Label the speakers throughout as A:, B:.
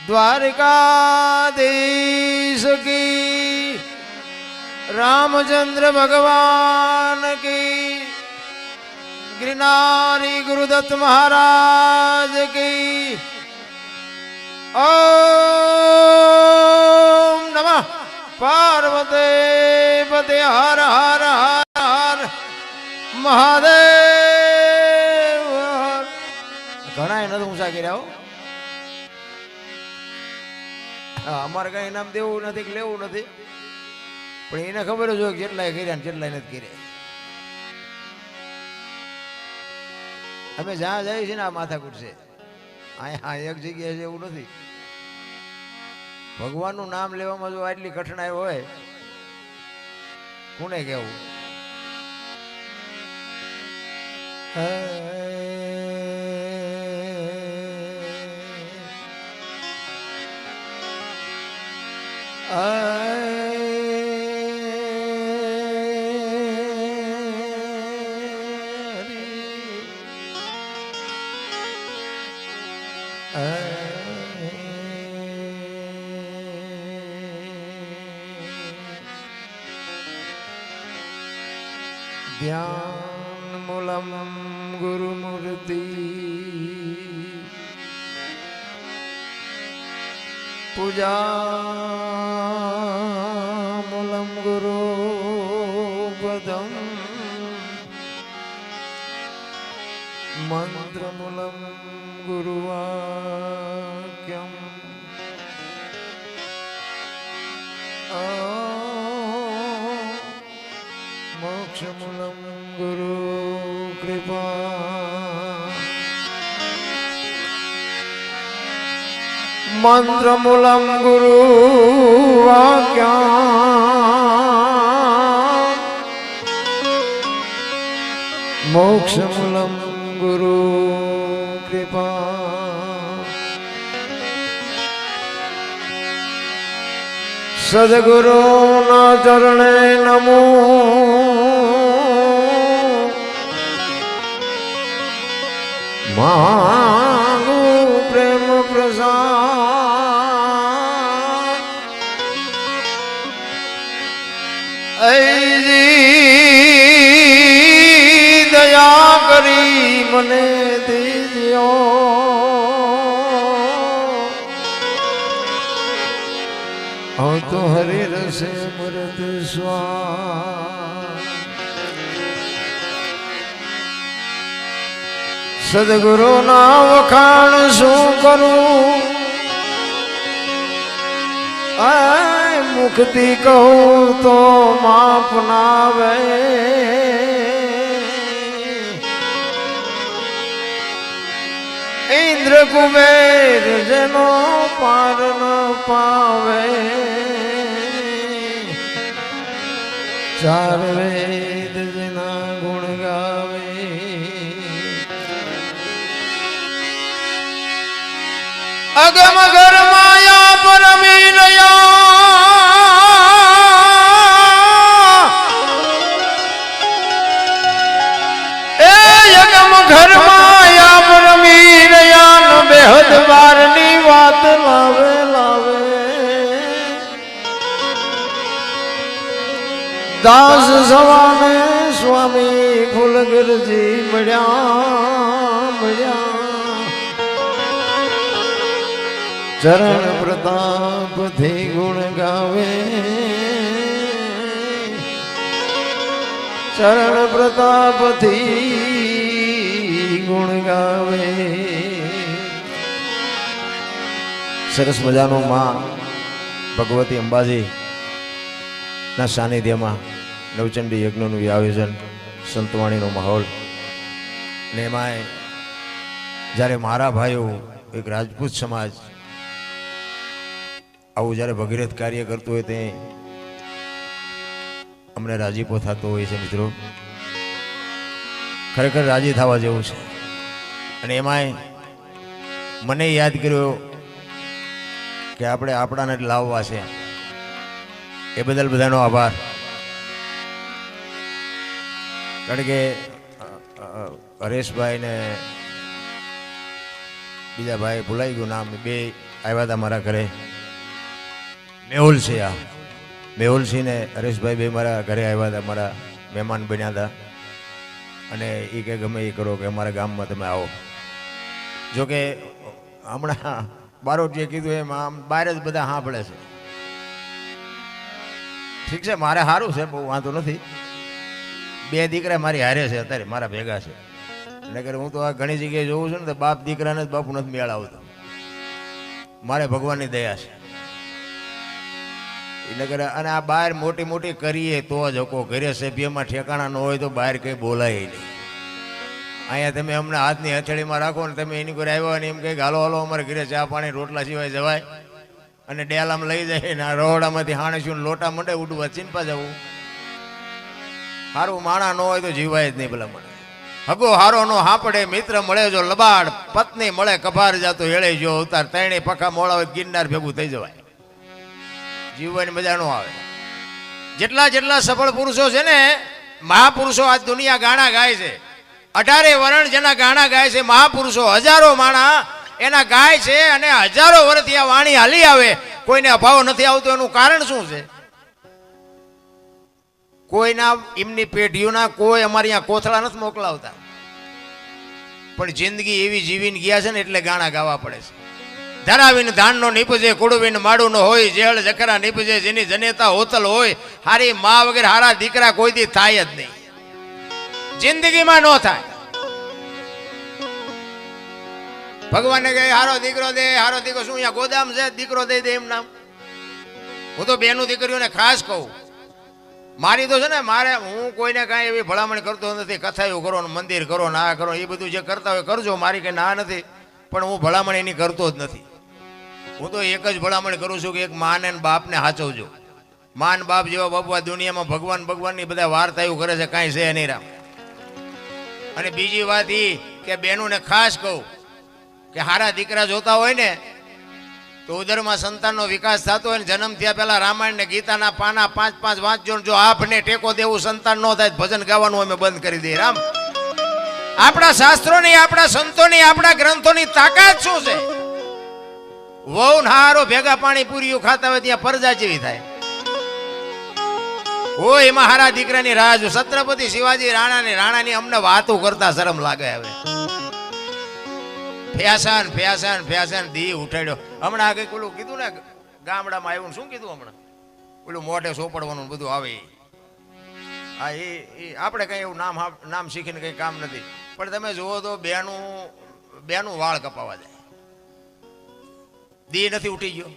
A: द्वारिकाधीश की, रामचंद्र भगवान की, गिरनारी गुरुदत्त महाराज की। ओम नमः पार्वती पते हर हर हर हर महादेव। घणा નથી ઊંચા કર્યા હો। અમારે કઈ ઇનામ દેવું નથી કે લેવું નથી, પણ એને ખબર જ હોય જેટલાય કર્યા ને જેટલાય નથી કર્યા। અમે જ્યાં જઈએ છીએ ને આ માથાકૂટ છે, અહીંયા એક જગ્યાએ છે એવું નથી। ભગવાનનું નામ લેવામાં જો આટલી કઠણાઈ હોય કોને કહેવું। ध्यान मूलम गुरुमूर्ति, पूजा मूलम गुरुपदम, मंत्र मूलम गुरुवाक्यम, मोक्ष मूलम गुरु कृपा, मंत्र मूलम गुरु वाक्या, मोक्ष मूलम गुरु कृपा। सद्गुरु न चरणे नमो, मांगू प्रेम प्रसाद, ऐजी दया करी मने दीजियो। हाँ तो हरे रसे मृत स्वाद, सद्गुरु ना वखाण शू करूं, मुक्ति कहूं तो माप नावे। इंद्र कुबेर जनो पार न पावे, चार वेद जना गुण गावे। अगम घर माया परमीलया, ए अगम घर माया परमीलया, न बेहद बारनी बात लावे लावे। दास सवाने स्वामी फुलगर जी मड़िया मड़िया, चरण प्रताप थी गुण गावे, चरण प्रताप थी गुण गावे। सरस मजानो मां भगवती अंबाजी ना सानिध्यमां नवचंडी यज्ञનું આયોજન, સંતવાણીનો માહોલ ને એમાં જ્યારે મારા ભાઈઓ એક રાજપૂત સમાજ આવું જ્યારે ભગીરથ કાર્ય કરતું હોય તે અમને રાજીપો થતો હોય છે મિત્રો। ખરેખર રાજી થવા જેવું છે। અને એમાંય મને યાદ કર્યો કે આપણે આપણાને જ લાવવા છે, એ બદલ બધાનો આભાર। કારણ કે હરેશભાઈ ને બીજા ભાઈ ભૂલાઈ ગયું નામ, બે આવ્યા હતા મારા ઘરે. મેહુલસિંહ, આ મેહુલસિંહ ને હરેશભાઈ બે મારા ઘરે આવ્યા હતા, મારા મહેમાન બન્યા હતા. અને એ કે ગમે એ કરો કે અમારા ગામમાં તમે આવો. જોકે હમણાં બારોટ જે કીધું એમ આમ બહાર જ બધા સાંભળે છે. ઠીક છે, મારે સારું છે, બહુ વાંધો નથી. બે દીકરા મારી હારે છે અત્યારે, મારા ભેગા છે. નકર હું તો આ ઘણી જગ્યાએ જોઉં છું ને તો બાપ દીકરાને જ બાપુ નથી મેળ આવતો. મારે ભગવાનની દયા છે. નકર અને આ બહાર મોટી મોટી કરીએ તો જ હકો, ઘરે સભ્યમાં ઠેકાણા ન હોય તો બહાર કંઈ બોલાય નહીં. અહીંયા તમે અમને હાથની હથેળીમાં રાખો ને તમે એની કોઈ આવ્યા ને એમ કહે હાલો હાલો અમારે ઘરે ચા પાણી રોટલા સિવાય જવાય, અને ડેલામાં લઈ જાય ને રહોડામાંથી હાણેશું લોટા મંડે ઉડવા ચીનપા જવું. સારું માણા ન હોય તો જીવાય જ નહીં. ભલા મને હગો હારો નો હાંપડે, મિત્ર મળે જો લબાડ, પત્ની મળે કભાર જાતો હેળે જો અવતાર, ત્રણે પખા મોળા હોય ગિરનાર ભેગું થઈ જવાય. જીવવાની મજા ન આવે. જેટલા જેટલા સફળ પુરુષો છે ને, મહાપુરુષો આ દુનિયા ગાણા ગાય છે. 18 વરણ જેના ગાણા ગાય છે મહાપુરુષો, હજારો માણા એના ગાય છે. અને હજારો વર્ષથી આ વાણી હાલી આવે, કોઈને અભાવ નથી આવતો. એનું કારણ શું છે? કોઈના એમની પેઢીઓના કોઈ અમારી અહીંયા કોથળા નથી મોકલાવતા, પણ જિંદગી એવી જીવીને ગયા છે ને એટલે ગાણા ગાવા પડે છે. ધરાવીને ધાનનો નીપજે, કુડવીને માડું નો હોય, જેળ જખરા નીપજે, જેની જનેતા હોતલ હોય. હારી મા વગર હારા દીકરા કોઈ દી થાય જ નહીં, જિંદગીમાં ન થાય. ભગવાનને કહે હારો દીકરો દે, હારો દીકરો. શું અહીંયા ગોદામ છે દીકરો દઈ દે એમ નામ? હું તો બેનું દીકરીઓને ખાસ કહું, મારી તો છે ને, મારે હું કોઈને કાંઈ એવી ભલામણ કરતો નથી. કથાયું કરો ને મંદિર કરો ને આ કરો, એ બધું જે કરતા હોય કરજો, મારી કંઈ ના નથી. પણ હું ભલામણ એની કરતો જ નથી. હું તો એક જ ભલામણ કરું છું કે એક માને ને બાપને સાચવજો. માન બાપ જેવા બાપુ આ દુનિયામાં ભગવાન ભગવાનની બધા વાર્તાઓ કરે છે, કાંઈ છે નહીં રામ. અને બીજી વાત એ કે બહેનોને ખાસ કહું કે હારા દીકરા જોતા હોય ને તો ઉદરમાં સંતાનનો વિકાસ થતો હોય ને, જન્મ થયા પહેલા રામાયણ ને ગીતાના પાના 5-5 વાંચજો. જો આપને ટેકો દેવું સંતાન ન થાય, ભજન ગાવાનું અમે બંધ કરી દઈએ. રામ, આપણા શાસ્ત્રોની, આપણા સંતોની, આપણા ગ્રંથોની તાકાત શું છે? વહુ હારો ભેગા પાણી પૂરીઓ ખાતા હોય ત્યાં પરજા જેવી થાય. હોય એમાં હારા દીકરાની રાહ જો. છત્રપતિ શિવાજી રાણાની અમને વાતો કરતા શરમ લાગે. હવે ફેશન ફેશન ફેશન દી ઉઠાડ્યો. હમણાં આગળ પેલું કીધું ને ગામડામાં આવ્યું, શું કીધું હમણાં? પેલું મોઢે સોપડવાનું બધું આવે. હા, એ આપણે કઈ એવું નામ શીખીને કઈ કામ નથી. પણ તમે જુઓ તો બેનું વાળ કપાવા જાય, દી નથી ઉઠી ગયો.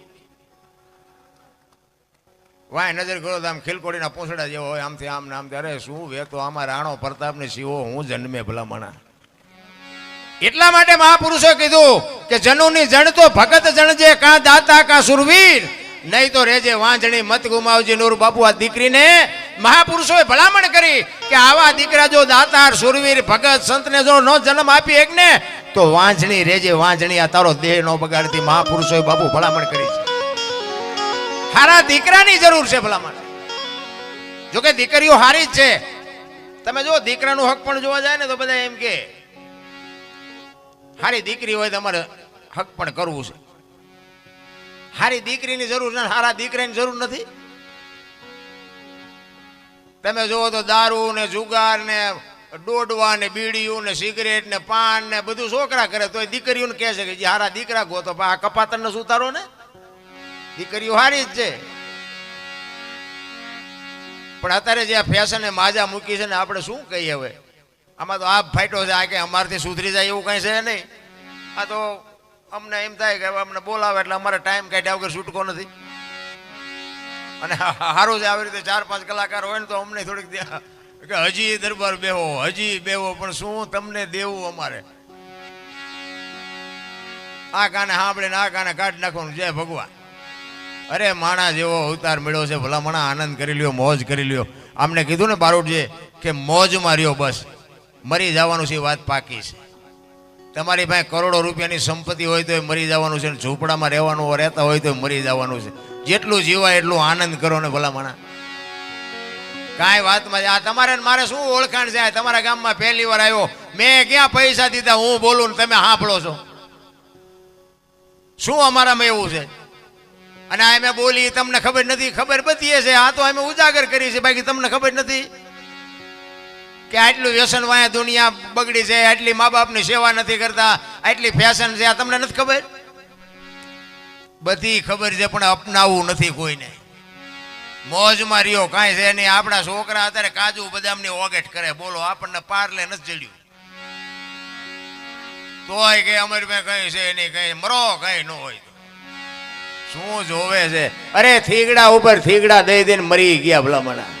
A: વાય નજર કરો તો આમ ખીલકોડીના પૂંછડા જેવો હોય, આમથી આમ ને આમથી. અરે શું વેતો આમાં રાણો પ્રતાપ ને શિવો હું જન્મે ભલામણા. એટલા માટે મહાપુરુષો કીધું કે જનુની જણ તો ભગત જણજે, કાં દાતા કાં સુરવીર, નહીં તો રેજે વાંજણી મત ગુમાવજે નૂર બાપુ. આ દીકરીને મહાપુરુષોએ ભલામણ કરી કે આવા દીકરા જો દાતાર સુરવીર ભગત સંતને જો નો જન્મ આપી એક ને તો વાંજણી રેજે વાંજણી, આ તારો દેહ નો બગાડતી. મહાપુરુષોએ બાપુ ભલામણ કરી છે. હારા દીકરાની જરૂર છે ભલામણ. જોકે દીકરીઓ હારી જ છે. તમે જો દીકરાનું હક પણ જોવા જાય ને તો બધા એમ કે હારી દીકરી હોય તો અમારે હક પણ કરવું છે. હારી દીકરીની જરૂર છે, હારા દીકરાની જરૂર નથી. તમે જુઓ તો દારૂ ને જુગાર ને ડોડવા ને બીડીયું ને સિગરેટ ને પાન ને બધું છોકરા કરે, તો દીકરીઓને કહે છે કે જે હારા દીકરા ગો તો આ કપાતર ને સુતારો ને. દીકરીઓ હારી જ છે. પણ અત્યારે જે આ ફેશન માજા મૂકી છે ને, આપણે શું કહીએ હવે? આમાં તો આપ ફાઈટો છે, આ કે અમારથી સુધરી જાય એવું કઈ છે નહીં. આ તો અમને એમ થાય કે અમને બોલાવે એટલે અમારે ટાઈમ કાઢ્યા વગર છૂટકો નથી. અને સારું છે આવી રીતે 4-5 કલાકાર હોય ને તો અમને થોડીક કે હજી દરબાર બેહો, હજી બેહો. પણ શું તમને દેવું અમારે? આ કાને સાંભળે ને આ કાને કાઢી નાખવાનું. જય ભગવાન. અરે માણા જેવો અવતાર મળ્યો છે, ભલા મણા આનંદ કરી લ્યો, મોજ કરી લ્યો. આમને કીધું ને બારોટજી કે મોજમાં રહ્યો, બસ મરી જવાનું છે, વાત પાકી છે. તમારી પાસે કરોડો રૂપિયાની સંપત્તિ હોય તો મરી જવાનું છે, ઝૂંપડામાં રહેવાનું રહેતા હોય તો મરી જવાનું છે. જેટલું જીવાય એટલું આનંદ કરો ને ભલા મણા. કાંઈ વાતમાં આ તમારે મારે શું ઓળખાણ છે? તમારા ગામમાં પહેલી વાર આવ્યો, મેં ક્યાં પૈસા દીધા, હું બોલું ને તમે સાંભળો છો. શું અમારામાં એવું છે? અને આ અમે બોલી તમને ખબર નથી, ખબર બધી છે. આ તો અમે ઉજાગર કરી છે, બાકી તમને ખબર નથી કે આટલું વ્યસન વાયા દુનિયા બગડી છે, આટલી મા બાપની સેવા નથી કરતા, આટલી ફેશન છે. આ તમને નથી ખબર? બધી ખબર છે, પણ અપનાવવું નથી કોઈને. મોજમાં રહ્યો, કાંઈ છે નહીં. આપણા છોકરા અત્યારે કાજુ બદામની ઓગેટ કરે, બોલો આપણને પાર્લે નથી જડ્યું તોય કે અમારી પાસે કઈ છે નહીં, કઈ મરો કઈ ન હોય તો શું જોવે છે? અરે થીગડા ઉપર થીગડા દઈ દઈને મરી ગયા ભલામણા.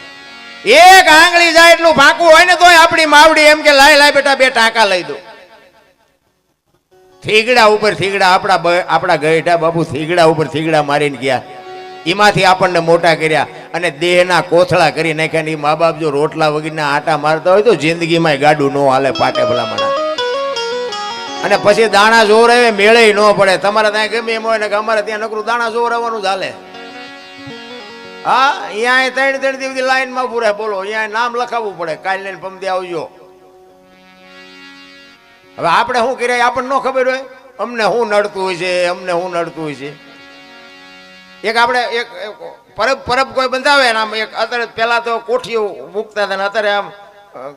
A: એક આંગળી જાય એટલું ફાંકું હોય ને તોય આપણી માવડી એમ કે લાય લાય બેટા બે ટાંકા લઈ દો. થીગડા ઉપર થીગડા આપણા ગઈઢા બાપુ થીગડા ઉપર થીગડા મારીને ગયા. એમાંથી આપણને મોટા કર્યા અને દેહના કોથળા કરી નાખ્યા. એ મા બાપ જો રોટલા વગરના આટા મારતા હોય તો જિંદગીમાં ગાડું ન હાલે, પાટે ભલામણા. અને પછી દાણા જોર આવે મેળે ન પડે. તમારે ત્યાં ગમે એમ હોય ને કે અમારે ત્યાં નકરું દાણા જોર આવવાનું જ હાલે. હા, અહીંયા 3 દિવસ લાઈનમાં પૂરે, બોલો અહીંયા નામ લખાવવું પડે, કાલ લઈને પમદી આવજો. હવે આપણે શું કરીએ આપણને ન ખબર હોય, અમને શું નડતું હોય છે, અમને શું નડતું હોય છે. એક આપણે એક પરબ કોઈ બંધાવે ને આમ એક અત્યારે પહેલા તો કોઠીઓ મૂકતા હતા ને અત્યારે આમ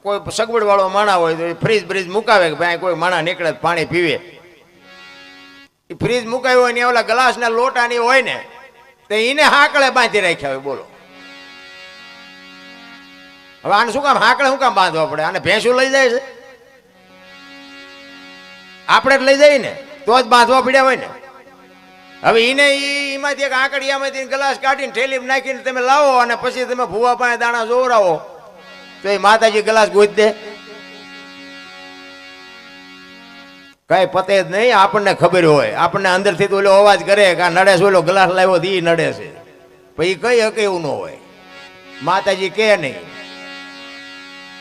A: કોઈ સગવડ વાળો માણા હોય તો ફ્રીજ બ્રીજ મુકાવે કે ભાઈ કોઈ માણા નીકળે પાણી પીવે. એ ફ્રીજ મુકાયું હોય ને ઓલા ગ્લાસના લોટાની હોય ને તો એને હાકળે બાંધી રાખ્યા હોય, બોલો. હવે આને શું કામ હાકળે શું કામ બાંધવા પડે? આને ભેંસું લઈ જાય છે, આપણે જ લઈ જઈએ ને તો જ બાંધવા પડ્યા હોય ને. હવે એને એમાંથી એક આંકડિયામાંથી ગ્લાસ કાઢીને થેલીમાં નાખીને તમે લાવો અને પછી તમે ભૂવા પાસે દાણા જોવરાવો તો એ માતાજી ગ્લાસ ગોઈ દે? કઈ પતે જ નહીં. આપણને ખબર હોય, આપણને અંદરથી તો ઓલો અવાજ કરે કે આ નડે છે, ઓલો ગ્લાસ લાવ્યો તો એ નડે છે, પછી કઈ હકે એવું ન હોય. માતાજી કે નહીં,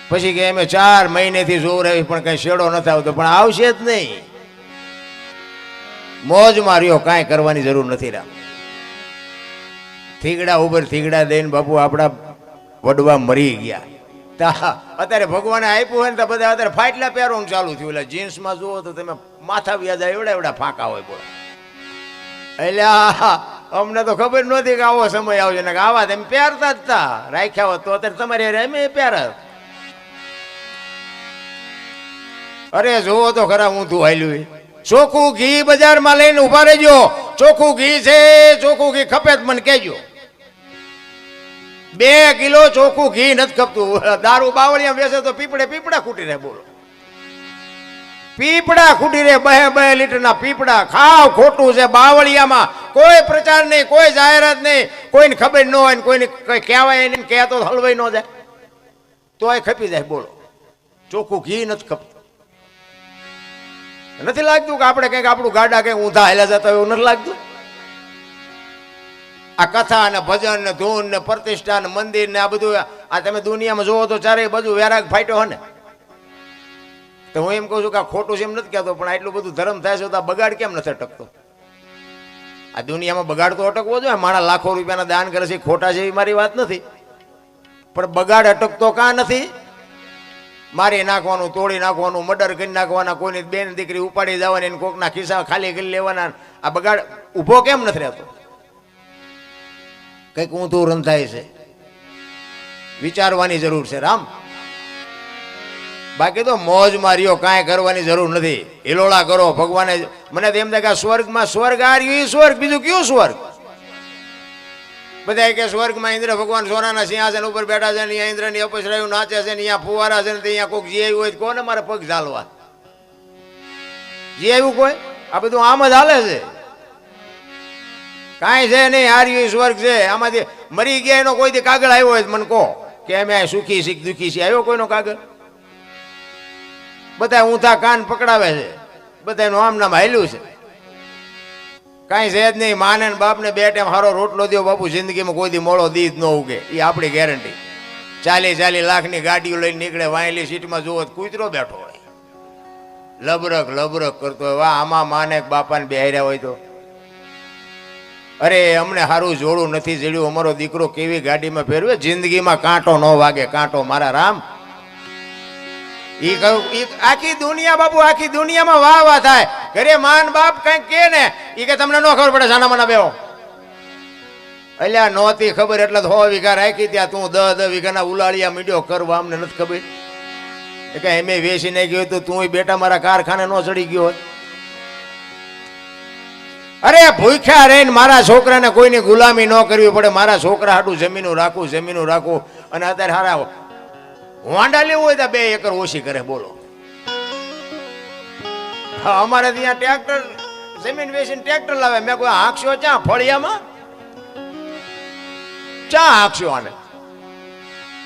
A: પછી કે અમે 4 મહિનેથી જોવરાવી પણ કઈ શેડો નથી આવતો, પણ આવશે જ નહીં. મોજમાં રહ્યો, કાંઈ કરવાની જરૂર નથી. રામ થીગડા ઉપર થીગડા દઈને બાપુ આપણા વડવા મરી ગયા. અત્યારે ભગવાને આપ્યું હોય ને તો બધા અત્યારે ફાટલા પહેરવાનું ચાલુ થયું. એટલે જીન્સમાં જુઓ તો તમે માથા વ્યાજ એવડા એવડા ફાંકા હોય, બોલો. એટલે અમને તો ખબર નહોતી કે આવો સમય આવશે ને આવા તમે પહેરતા જ તા રાખ્યા હોત તો અત્યારે તમારે અમે પહેરત. અરે જોવો તો ખરા ઊંધું હાલ્યું. ચોખ્ખું ઘી બજારમાં લઈને ઉભા રહેજો. ચોખ્ખું ઘી છે, ચોખ્ખું ઘી ખપે જ મને કહેજો. 2 કિલો ચોખ્ખું ઘી નથી ખપતું. દારૂ બાવળિયા વેચે તો પીપળા ખૂટી રહે, બોલો. પીપળા ખૂટી રહે, 2 લીટરના પીપળા. ખાવ ખોટું છે. બાવળિયામાં કોઈ પ્રચાર નહીં, કોઈ જાહેરાત નહીં, કોઈને ખબર ન હોય, કોઈને કઈ કહેવાય નહીં, કહેતો હલવાઈ ન જાય તો એ ખપી જાય, બોલો. ચોખ્ખું ઘી નથી ખપતું. નથી લાગતું કે આપણે કંઈક આપણું ગાડા કંઈક ઊંધા હાલ્યા જતા એવું નથી લાગતું? આ કથા ને ભજન ને ધૂન ને પ્રતિષ્ઠા ને મંદિર ને આ બધું આ તમે દુનિયામાં જોવો તો ચારે બધું વેરાગ ફાટ્યો હે ને. તો હું એમ કહું છું કે આ ખોટું છે એમ નથી કહેતો, પણ આટલું બધું ધર્મ થાય છે તો આ બગાડ કેમ નથી અટકતો? આ દુનિયામાં બગાડ તો અટકવો જોઈએ. માણા લાખો રૂપિયાના દાન કરે છે, ખોટા છે એવી મારી વાત નથી, પણ બગાડ અટકતો કાં નથી? મારી નાખવાનું, તોડી નાખવાનું, મર્ડર કરી નાખવાના, કોઈની બેન દીકરી ઉપાડી જવાની, કોકના ખિસ્સા ખાલી કરી લેવાના, આ બગાડ ઊભો કેમ નથી રહેતો? કંઈક ઊંધું રંધાય છે, વિચારવાની જરૂર છે. રામ બાકી તો મોજ માર્યો, કાંઈ કરવાની જરૂર નથી. હિલોળા કરો. ભગવાને મને તો એમ થાય કે સ્વર્ગમાં સ્વર્ગ આ રહ્યું સ્વર્ગ, બીજું કયું સ્વર્ગ? બધા કે સ્વર્ગમાં ઇન્દ્ર ભગવાન સોનાના સિંહાસન ઉપર બેઠા છે, અહીંયા ઇન્દ્રની અપસરાયું નાચે છે, અહીંયા ફુવારા છે, અહીંયા કોઈક જે આવ્યું હોય કોને મારે પગ ઝાલવા? જે આવ્યું કોઈ? આ બધું આમ જ હાલે છે, કાંઈ છે નહીં. હાર્યું સ્વર્ગ છે. આમાંથી મરી ગયા એનો કોઈ કાગળ આવ્યો હોય મને કહો કે અમે સુખી છીએ દુઃખી છીએ? આવ્યો કોઈનો કાગળ? બધા ઊંધા કાન પકડાવે છે, બધાનું આમ નામ હાલ્યું છે. કાંઈ છે જ નહીં. માને ને બાપને 2 ટાઈમ સારો રોટલો દો બાપુ, જિંદગીમાં કોઈ દી મોડો દી જ ન ઉગે, એ આપણી ગેરંટી. 40 લાખની ગાડીઓ લઈને નીકળે, વાયેલી સીટમાં જુઓ કૂતરો બેઠો હોય, લબરક લબરક કરતો હોય. વાહ, આમાં માને બાપાને બેહાર્યા હોય તો. અરે અમને સારું જોડું નથી જડ્યું, અમારો દીકરો કેવી ગાડીમાં ફેરવે, જિંદગીમાં કાંટો ન વાગે, કાંટો. મારા રામ આખી દુનિયા બાપુ, આખી દુનિયામાં વાહ વાહ થાય. ઘરે માન બાપ કઈક કે ને ઈ કે તમને ન ખબર પડે, સાના માના બેહો. અલ્યા નહોતી ખબર એટલે 100 વીઘા રાખી ત્યાં તું 10 વીઘાના ઉલાળિયા મીડ્યો કરવા, અમને નથી ખબર. એ કે એમે વેચી નાખ્યો તો તું બેટા મારા કારખાને નો ચડી ગયો હોત. અરે ભૂખ્યા રહીને મારા છોકરાને કોઈની ગુલામી ન કરવી પડે, મારા છોકરા હાટું જમીનું રાખું. અને અત્યારે હારા વાંડા લેવું હોય તો 2 એકર ઓછી કરે, બોલો. હા, અમારે ત્યાં ટ્રેક્ટર જમીન વેચીને ટ્રેક્ટર લાવે. મેં કોઈ હાંકશો ચા ફળિયામાં? ચા હાંકશો આને?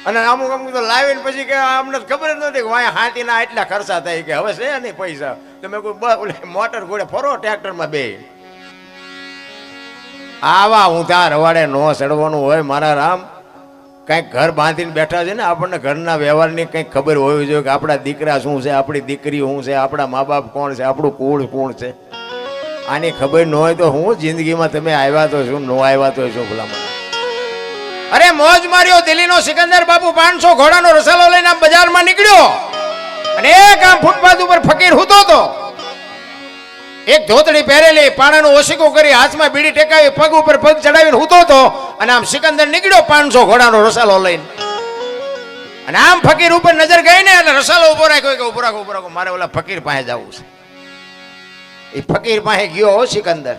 A: અને અમુક તો લાવીને પછી કે અમને ખબર જ નથી કે વાયા હાથીના એટલા ખર્ચા થાય કે હવે છે નહીં પૈસા. તમે કોઈ મોટર ઘોડે ફરો ટ્રેક્ટરમાં બે. આવા ઊંધા રવાડે નો ચડવાનું હોય મારા રામ. કંઈક ઘર બાંધીને બેઠા છે ને, આપણને ઘરના વ્યવહારની કંઈક ખબર હોવી જોઈએ કે આપણા દીકરા શું છે, આપણી દીકરી શું છે, આપણા મા બાપ કોણ છે, આપણું કુળ કોણ છે. આની ખબર ન હોય તો હું જિંદગીમાં તમે આવ્યા તો શું, ન આવ્યા તો શું ભલામણ. અરે મોજ માર્યો દિલ્હીનો સિકંદર બાપુ 500 ઘોડાનો રસાલો લઈને આમ બજારમાં નીકળ્યો અને એક આમ ફૂટપાથ ઉપર ફકીર હૂતો હતો. એક ધોતડી પહેરેલી, પાણાનું ઓશીકું કરી, હાથમાં બીડી ટેકાવી, પગ ઉપર પગ ચડાવીને હૂતો હતો. અને આમ સિકંદર નીકળ્યો 500 ઘોડાનો રસાલો લઈને. અને આમ ફકીર ઉપર નજર ગઈ ને એટલે રસાલો ઉભો રાખ્યો કે ઉભો રાખો, મારે ઓલા ફકીર પાસે જવું છે. એ ફકીર પાસે ગયો સિકંદર.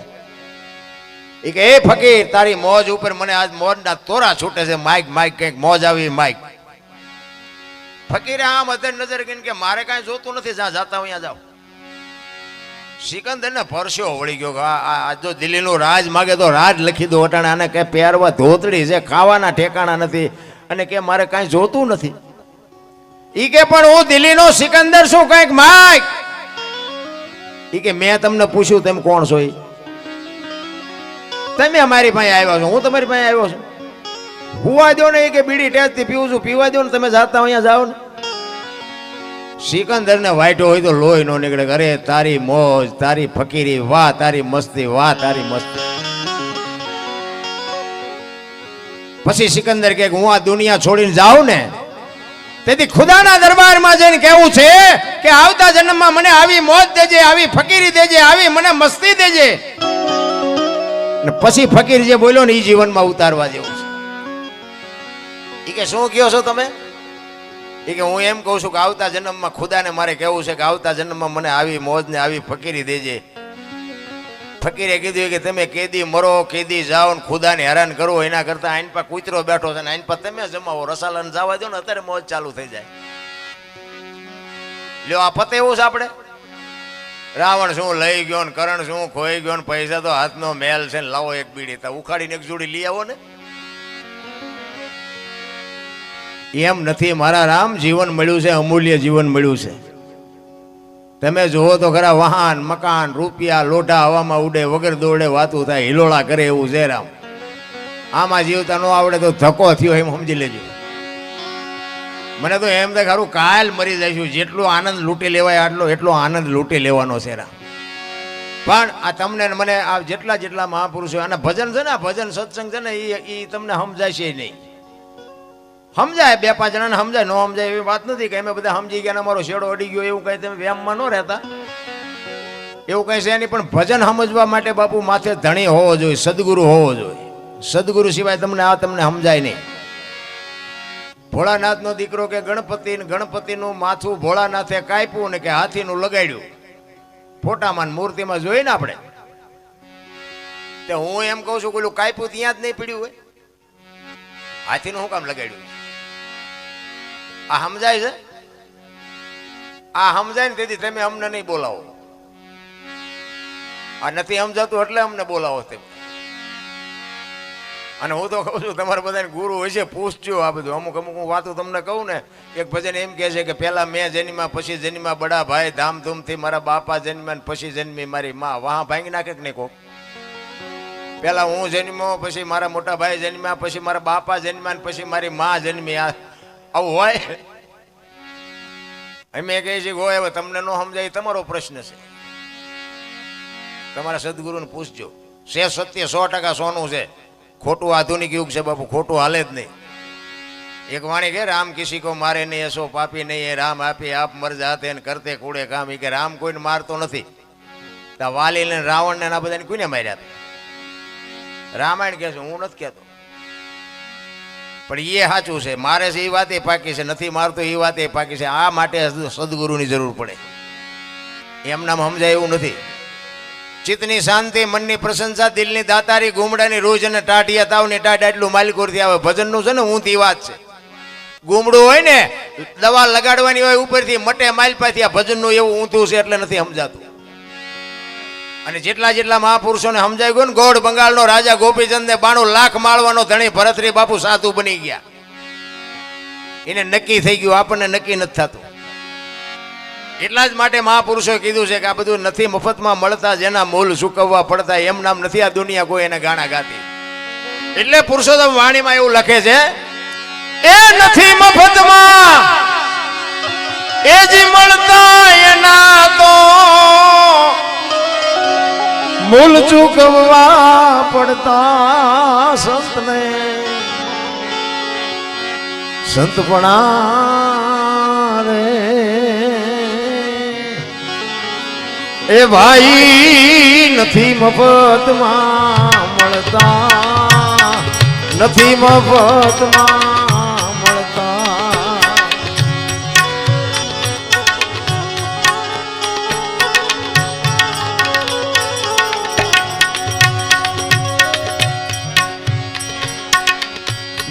A: એ કે એ ફકીર, તારી મોજ ઉપર મને આજ મોજના તોરા છૂટે છે. માઈક કંઈક મોજ આવી માઈક. ફકીરે આમ અધર નજર કરીને કે મારે કાંઈ જોતું નથી, જ્યાં જાતા અહીંયા જાઓ. સિકંદર ને પરસ્યો વળી ગયો. આ જો દિલ્હીનું રાજ માગે તો રાજ લખી દો. અટાણે આને કે પહેરવા ધોતડી છે, ખાવાના ઠેકાણા નથી, અને કે મારે કાંઈ જોતું નથી. ઈ કે પણ હું દિલ્હીનો સિકંદર છું, કંઈક માઈક. ઈ કે મેં તમને પૂછ્યું તમે કોણ છો? તમે અમારી પાસે આવ્યા છો, હું તમારી પાસે આવ્યો છું. હુવા દો ને. એ કે બીડી ટેસ્ટથી પીવું છું, પીવા દો ને, તમે જાતા અહીંયા જાઓ ને. સિકંદર ને વાઈટો હોય તો લોહી નો નીકળે. અરે તારી મોજ, તારી ફકીરી, વાહ તારી મસ્તી, વાહ તારી મસ્તી. પછી સિકંદર કે હું આ દુનિયા છોડીને જાઉં ને તેથી ખુદાના દરબારમાં જઈને કહેવું છે કે આવતા જન્મમાં મને આવી મોજ દેજે, આવી ફકીરી દેજે, આવી મને મસ્તી દેજે. પછી ફકીર જે બોલ્યો ને એ જીવનમાં ઉતારવા જેવું છે. એ કે શું કહો છો તમે? એ કે હું એમ કહું છું કે આવતા જન્મમાં ખુદાને મારે કહેવું છે કે આવતા જન્મમાં મને આવી મોજ ને આવી ફકીરી દેજે. ફકીરે કીધું કે તમે કેદી મરો, કેદી જાઓ ને ખુદાને હેરાન કરો, એના કરતા આઈન પર કૂતરો બેઠો છે ને આઈન પર તમે જમાવો, રસાલાને જવા દો ને, અત્યારે મોજ ચાલુ થઈ જાય. લ્યો આ પતે એવું છે આપણે. રાવણ શું લઈ ગયો ને કરણ શું ખોઈ ગયો ને, પૈસા તો હાથનો મેલ છે ને, લાવો એક બીડી તા ઉખાડીને એક જોડી લઈ આવો ને. એમ નથી મારા રામ. જીવન મળ્યું છે, અમૂલ્ય જીવન મળ્યું છે. તમે જુઓ તો ખરા, વાહન, મકાન, રૂપિયા, લોઢા હવામાં ઉડે, વગર દોડે વાતું થાય, હિલોળા કરે એવું છે રામ. આમાં જીવતા ન આવડે તો ધક્કો થયો એમ સમજી લેજો. મને તો એમ થાય ખરું કાલ મરી જઈશું. જેટલો આનંદ લૂંટી લેવાય એટલો આનંદ લૂંટી લેવાનો છે રામ. પણ આ તમને મને આ જેટલા મહાપુરુષો આના ભજન છે ને, આ ભજન સત્સંગ છે ને, એ તમને સમજાય છે નહીં. સમજાય 2-5 જણાને સમજાય, ન સમજાય એવી વાત નથી કે અમે બધા સમજી ગયા, અમારો શેડો અડી ગયો, એવું કઈ તમે વ્યામમાં ન રહેતા. એવું કઈ છે નહીં. પણ ભજન સમજવા માટે બાપુ માથે ધણી હોવો જોઈએ, સદગુરુ હોવો જોઈએ. સદગુરુ સિવાય તમને સમજાય નહીં. ભોળાનાથનો દીકરો કે ગણપતિનું માથું ભોળાનાથે કાપ્યું ને કે હાથીનું લગાડ્યું. ફોટામાં મૂર્તિમાં જોઈએ ને આપણે. તો હું એમ કહું છું પેલું કાપ્યું ત્યાં જ નહીં પીડ્યું હોય, હાથીનું શું કામ લગાડ્યું? આ સમજાય છે? આ સમજાય ને તેથી તમે અમને નહીં બોલાવો. આ નથી સમજાતું એટલે અમને બોલાવો તમે. અને હું તો કહું છું તમારા બધાને ગુરુ હોય છે, પૂછજો આ બધું. અમુક હું વાતો તમને કહું ને, એક ભજન એમ કહે છે કે પહેલા મેં જન્મ્યા, પછી જન્મ્યા બડા ભાઈ, ધામધૂમથી મારા બાપા જન્મ્યા ને પછી જન્મી મારી માં. વાહ ભાંગી નાખે કે નહીં કોક? પેલા હું જન્મ્યો, પછી મારા મોટા ભાઈ જન્મ્યા, પછી મારા બાપા જન્મ્યા, પછી મારી માં જન્મી. આવું હોય? અમે કહીએ છીએ હોય. હવે તમને ન સમજાય તમારો પ્રશ્ન છે, તમારા સદગુરુને પૂછજો. છે સત્ય 100% સોનું છે. ખોટું આધુનિક યુગ છે બાપુ, ખોટું હાલે જ નહીં. एक वाणी के राम किसी को मारे नहीं ऐसो पापी नहीं है राम आपे आप मर जाते हैं करते कूड़े काम ई के राम कोઈને મારતો નથી તો વાલી ને રાવણ ને આ બધાને કોઈને માર્યા હતા રામાયણ કહે છે હું નથી કહેતો પણ એ સાચું છે મારે છે એ વાત એ પાકી છે નથી મારતો એ વાત એ પાકી છે આ માટે સદગુરુની જરૂર પડે એમનામ સમજાય એવું નથી ચિત્તની શાંતિ મનની પ્રશંસા દિલની દાતારી ગુમડાની રોજ અને ટાઢિયા તાવની ટાઢ આટલું માલિકોરથી આવે ભજનનું છે ને ઊંધી વાત છે ગુમડું હોય ને દવા લગાડવાની હોય ઉપરથી મટે માલપાથી આ ભજનનું એવું ઊંધું છે એટલે નથી સમજાતું અને જેટલા જેટલા મહાપુરુષોને સમજાઈ ગયું ને ગોળ બંગાળનો રાજા ગોપીચંદ ને 92 લાખ માળવાનો ધણી ભરતરી બાપુ સાધુ બની ગયા એને નક્કી થઈ ગયું આપણને નક્કી નથી થતું એટલા જ માટે મહાપુરુષોએ કીધું છે કે આ બધું નથી મફતમાં મળતા જેના મૂલ ચૂકવવા પડતા એમ નામ નથી આ દુનિયા કોઈ એને ગાણા ગાતી એટલે પુરુષોત્તમ વાણીમાં એવું લખે છે એ નથી મફતમાં એ જી મળતા એના તો મૂલ ચૂકવવા પડતા સંતને સંતપણા રે એ ભાઈ નથી મફતમાં મળતા નથી મફતમાં મળતા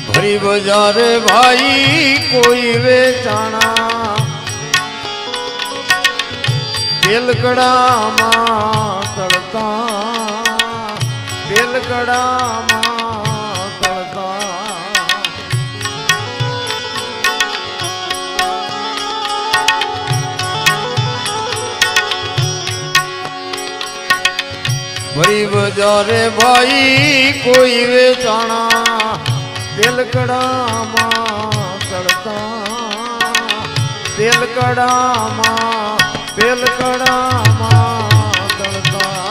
A: ભરી બજારે ભાઈ કોઈ વેચાણા તેલકડામાં તળતા તેલકડામાં તળતા ભરી બજારે ભાઈ કોઈ વેચાણા તેલકડામાં તળતા તેલકડામાં તળતા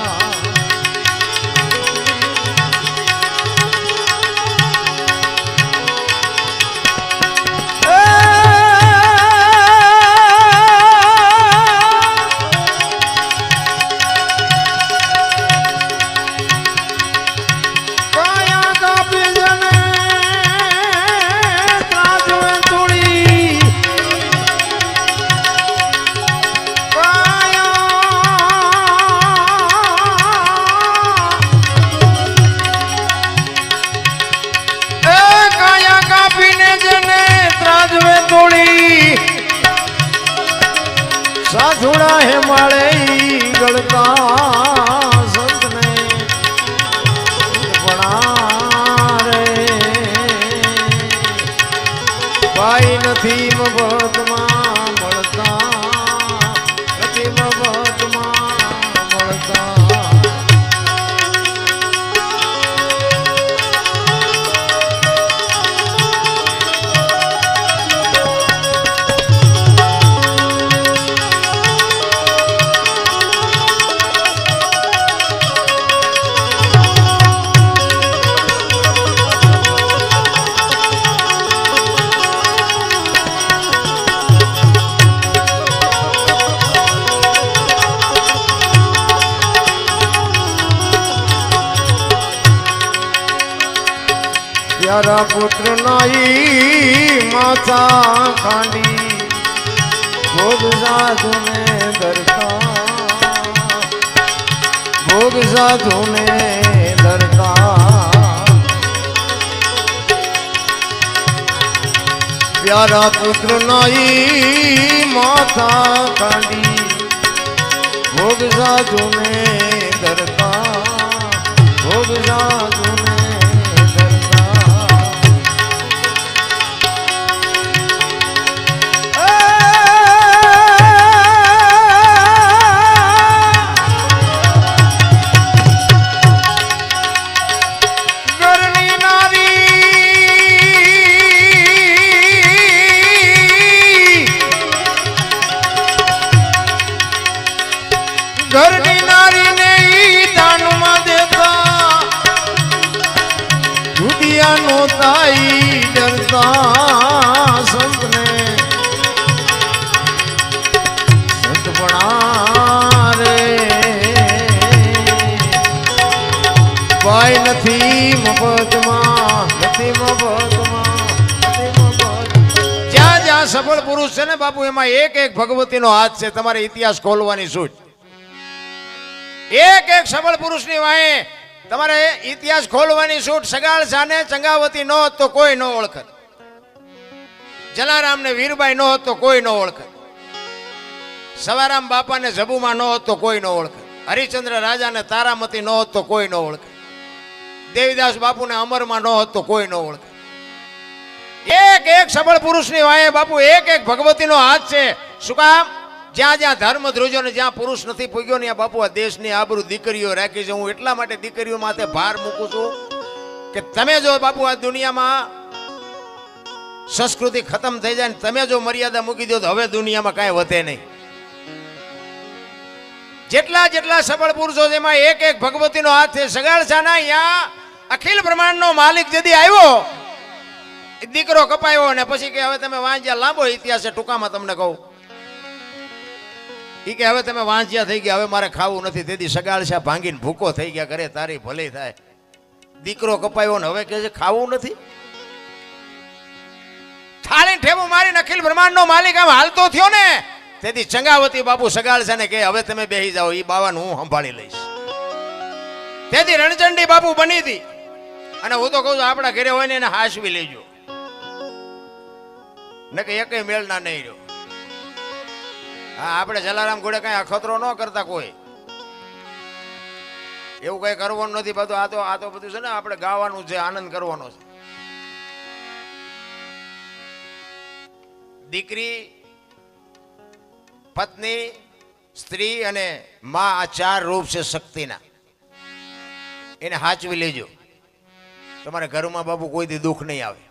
A: સાધુડા હે માળે ગળતા સંતને ભણા રે ભાઈ નથી મફતમાં મળતા નથી મફતમાં મળતા प्यारा पुत्र नाई माथा खांडी भोग साधु ने दरता भोग साधु ने दरता प्यारा पुत्र नाई माथा खांडी भोग साधु ने दरता भोग साधु ઘરની નારીને દાનમાં દેતા દુધિયાનો તાઈ ડરતા ભાઈ નથી મફતમાં, નથી મફતમાં, નથી મફત. જ્યાં જ્યાં સફળ પુરુષ છે ને બાપુ એમાં એક એક ભગવતીનો હાથ છે. તમારે ઇતિહાસ ખોલવાની સૂચ. એક એક સફળ પુરુષની વાહે તમારે ઇતિહાસ ખોલવાની છૂટ. સગાળ સાને ચંગાવતી ન હોત તો કોઈ ન ઓળખત. જલારામ ને વીરબાઈ ન હોત તો કોઈ ન ઓળખત. સવારામ બાપા ને જબુમાં ન હોત તો કોઈ ન ઓળખત. હરિચંદ્ર રાજા ને તારામતી ન હોત તો કોઈ ન ઓળખત. દેવીદાસ બાપુ ને અમરમાં ન હોત તો કોઈ ન ઓળખત. એક એક સફળ પુરુષની વાહે બાપુ એક એક ભગવતીનો હાથ છે. શું કામ? જ્યાં જ્યાં ધર્મ ધ્રુજો ને જ્યાં પુરુષ નથી પૂગ્યો ને બાપુ આ દેશની આબરૂ દીકરીઓ રાખી છે. હું એટલા માટે દીકરીઓ માથે ભાર મૂકું છું કે તમે જો બાપુ આ દુનિયામાં સંસ્કૃતિ ખતમ થઈ જાય ને તમે જો મર્યાદા મૂકી દો તો હવે દુનિયામાં કાંઈ વધે નહીં. જેટલા જેટલા સફળ પુરુષો છે એમાં એક એક ભગવતીનો હાથ છે. સગાળ છાના અહીંયા અખિલ બ્રહ્માંડનો માલિક જદી આવ્યો, દીકરો કપાયો અને પછી કે હવે તમે વાંચ્યા. લાંબો ઇતિહાસ છે, ટૂંકામાં તમને કહું. ઈ કે હવે તમે વાંચ્યા થઈ ગયા, હવે મારે ખાવું નથી. તેથી સગાળશા ભાંગીને ભૂકો થઈ ગયા. કરે તારી ભલી થાય. દીકરો કપાયો ને હવે કે છે ખાવું નથી. થાળી ઠેવું મારીને અખિલ બ્રહ્માંડનો માલિક આમ હાલતો થયો ને. તેથી ચંગાવતી બાપુ સગાળશાને કે હવે તમે બેહી જાઓ, ઈ બાવાનું હું સંભાળી લઈશ. તેથી રણચંડી બાપુ બની હતી. અને હું તો કહું છું આપણા ઘરે હોય ને એને હાસવી લેજો, ને કે એકે મેળ ના નહીં રહ્યો. હા, આપણે જલારામ ઘોડે કઈ અખતરો ન કરતા કોઈ, એવું કઈ કરવાનું નથી. બધું આ તો બધું છે ને આપણે ગાવાનું છે, આનંદ કરવાનો છે. દીકરી, પત્ની, સ્ત્રી અને માં આ ચાર રૂપ છે શક્તિના. એને હાચવી લેજો. તમારે ઘરમાં બાપુ કોઈથી દુઃખ નહીં આવે,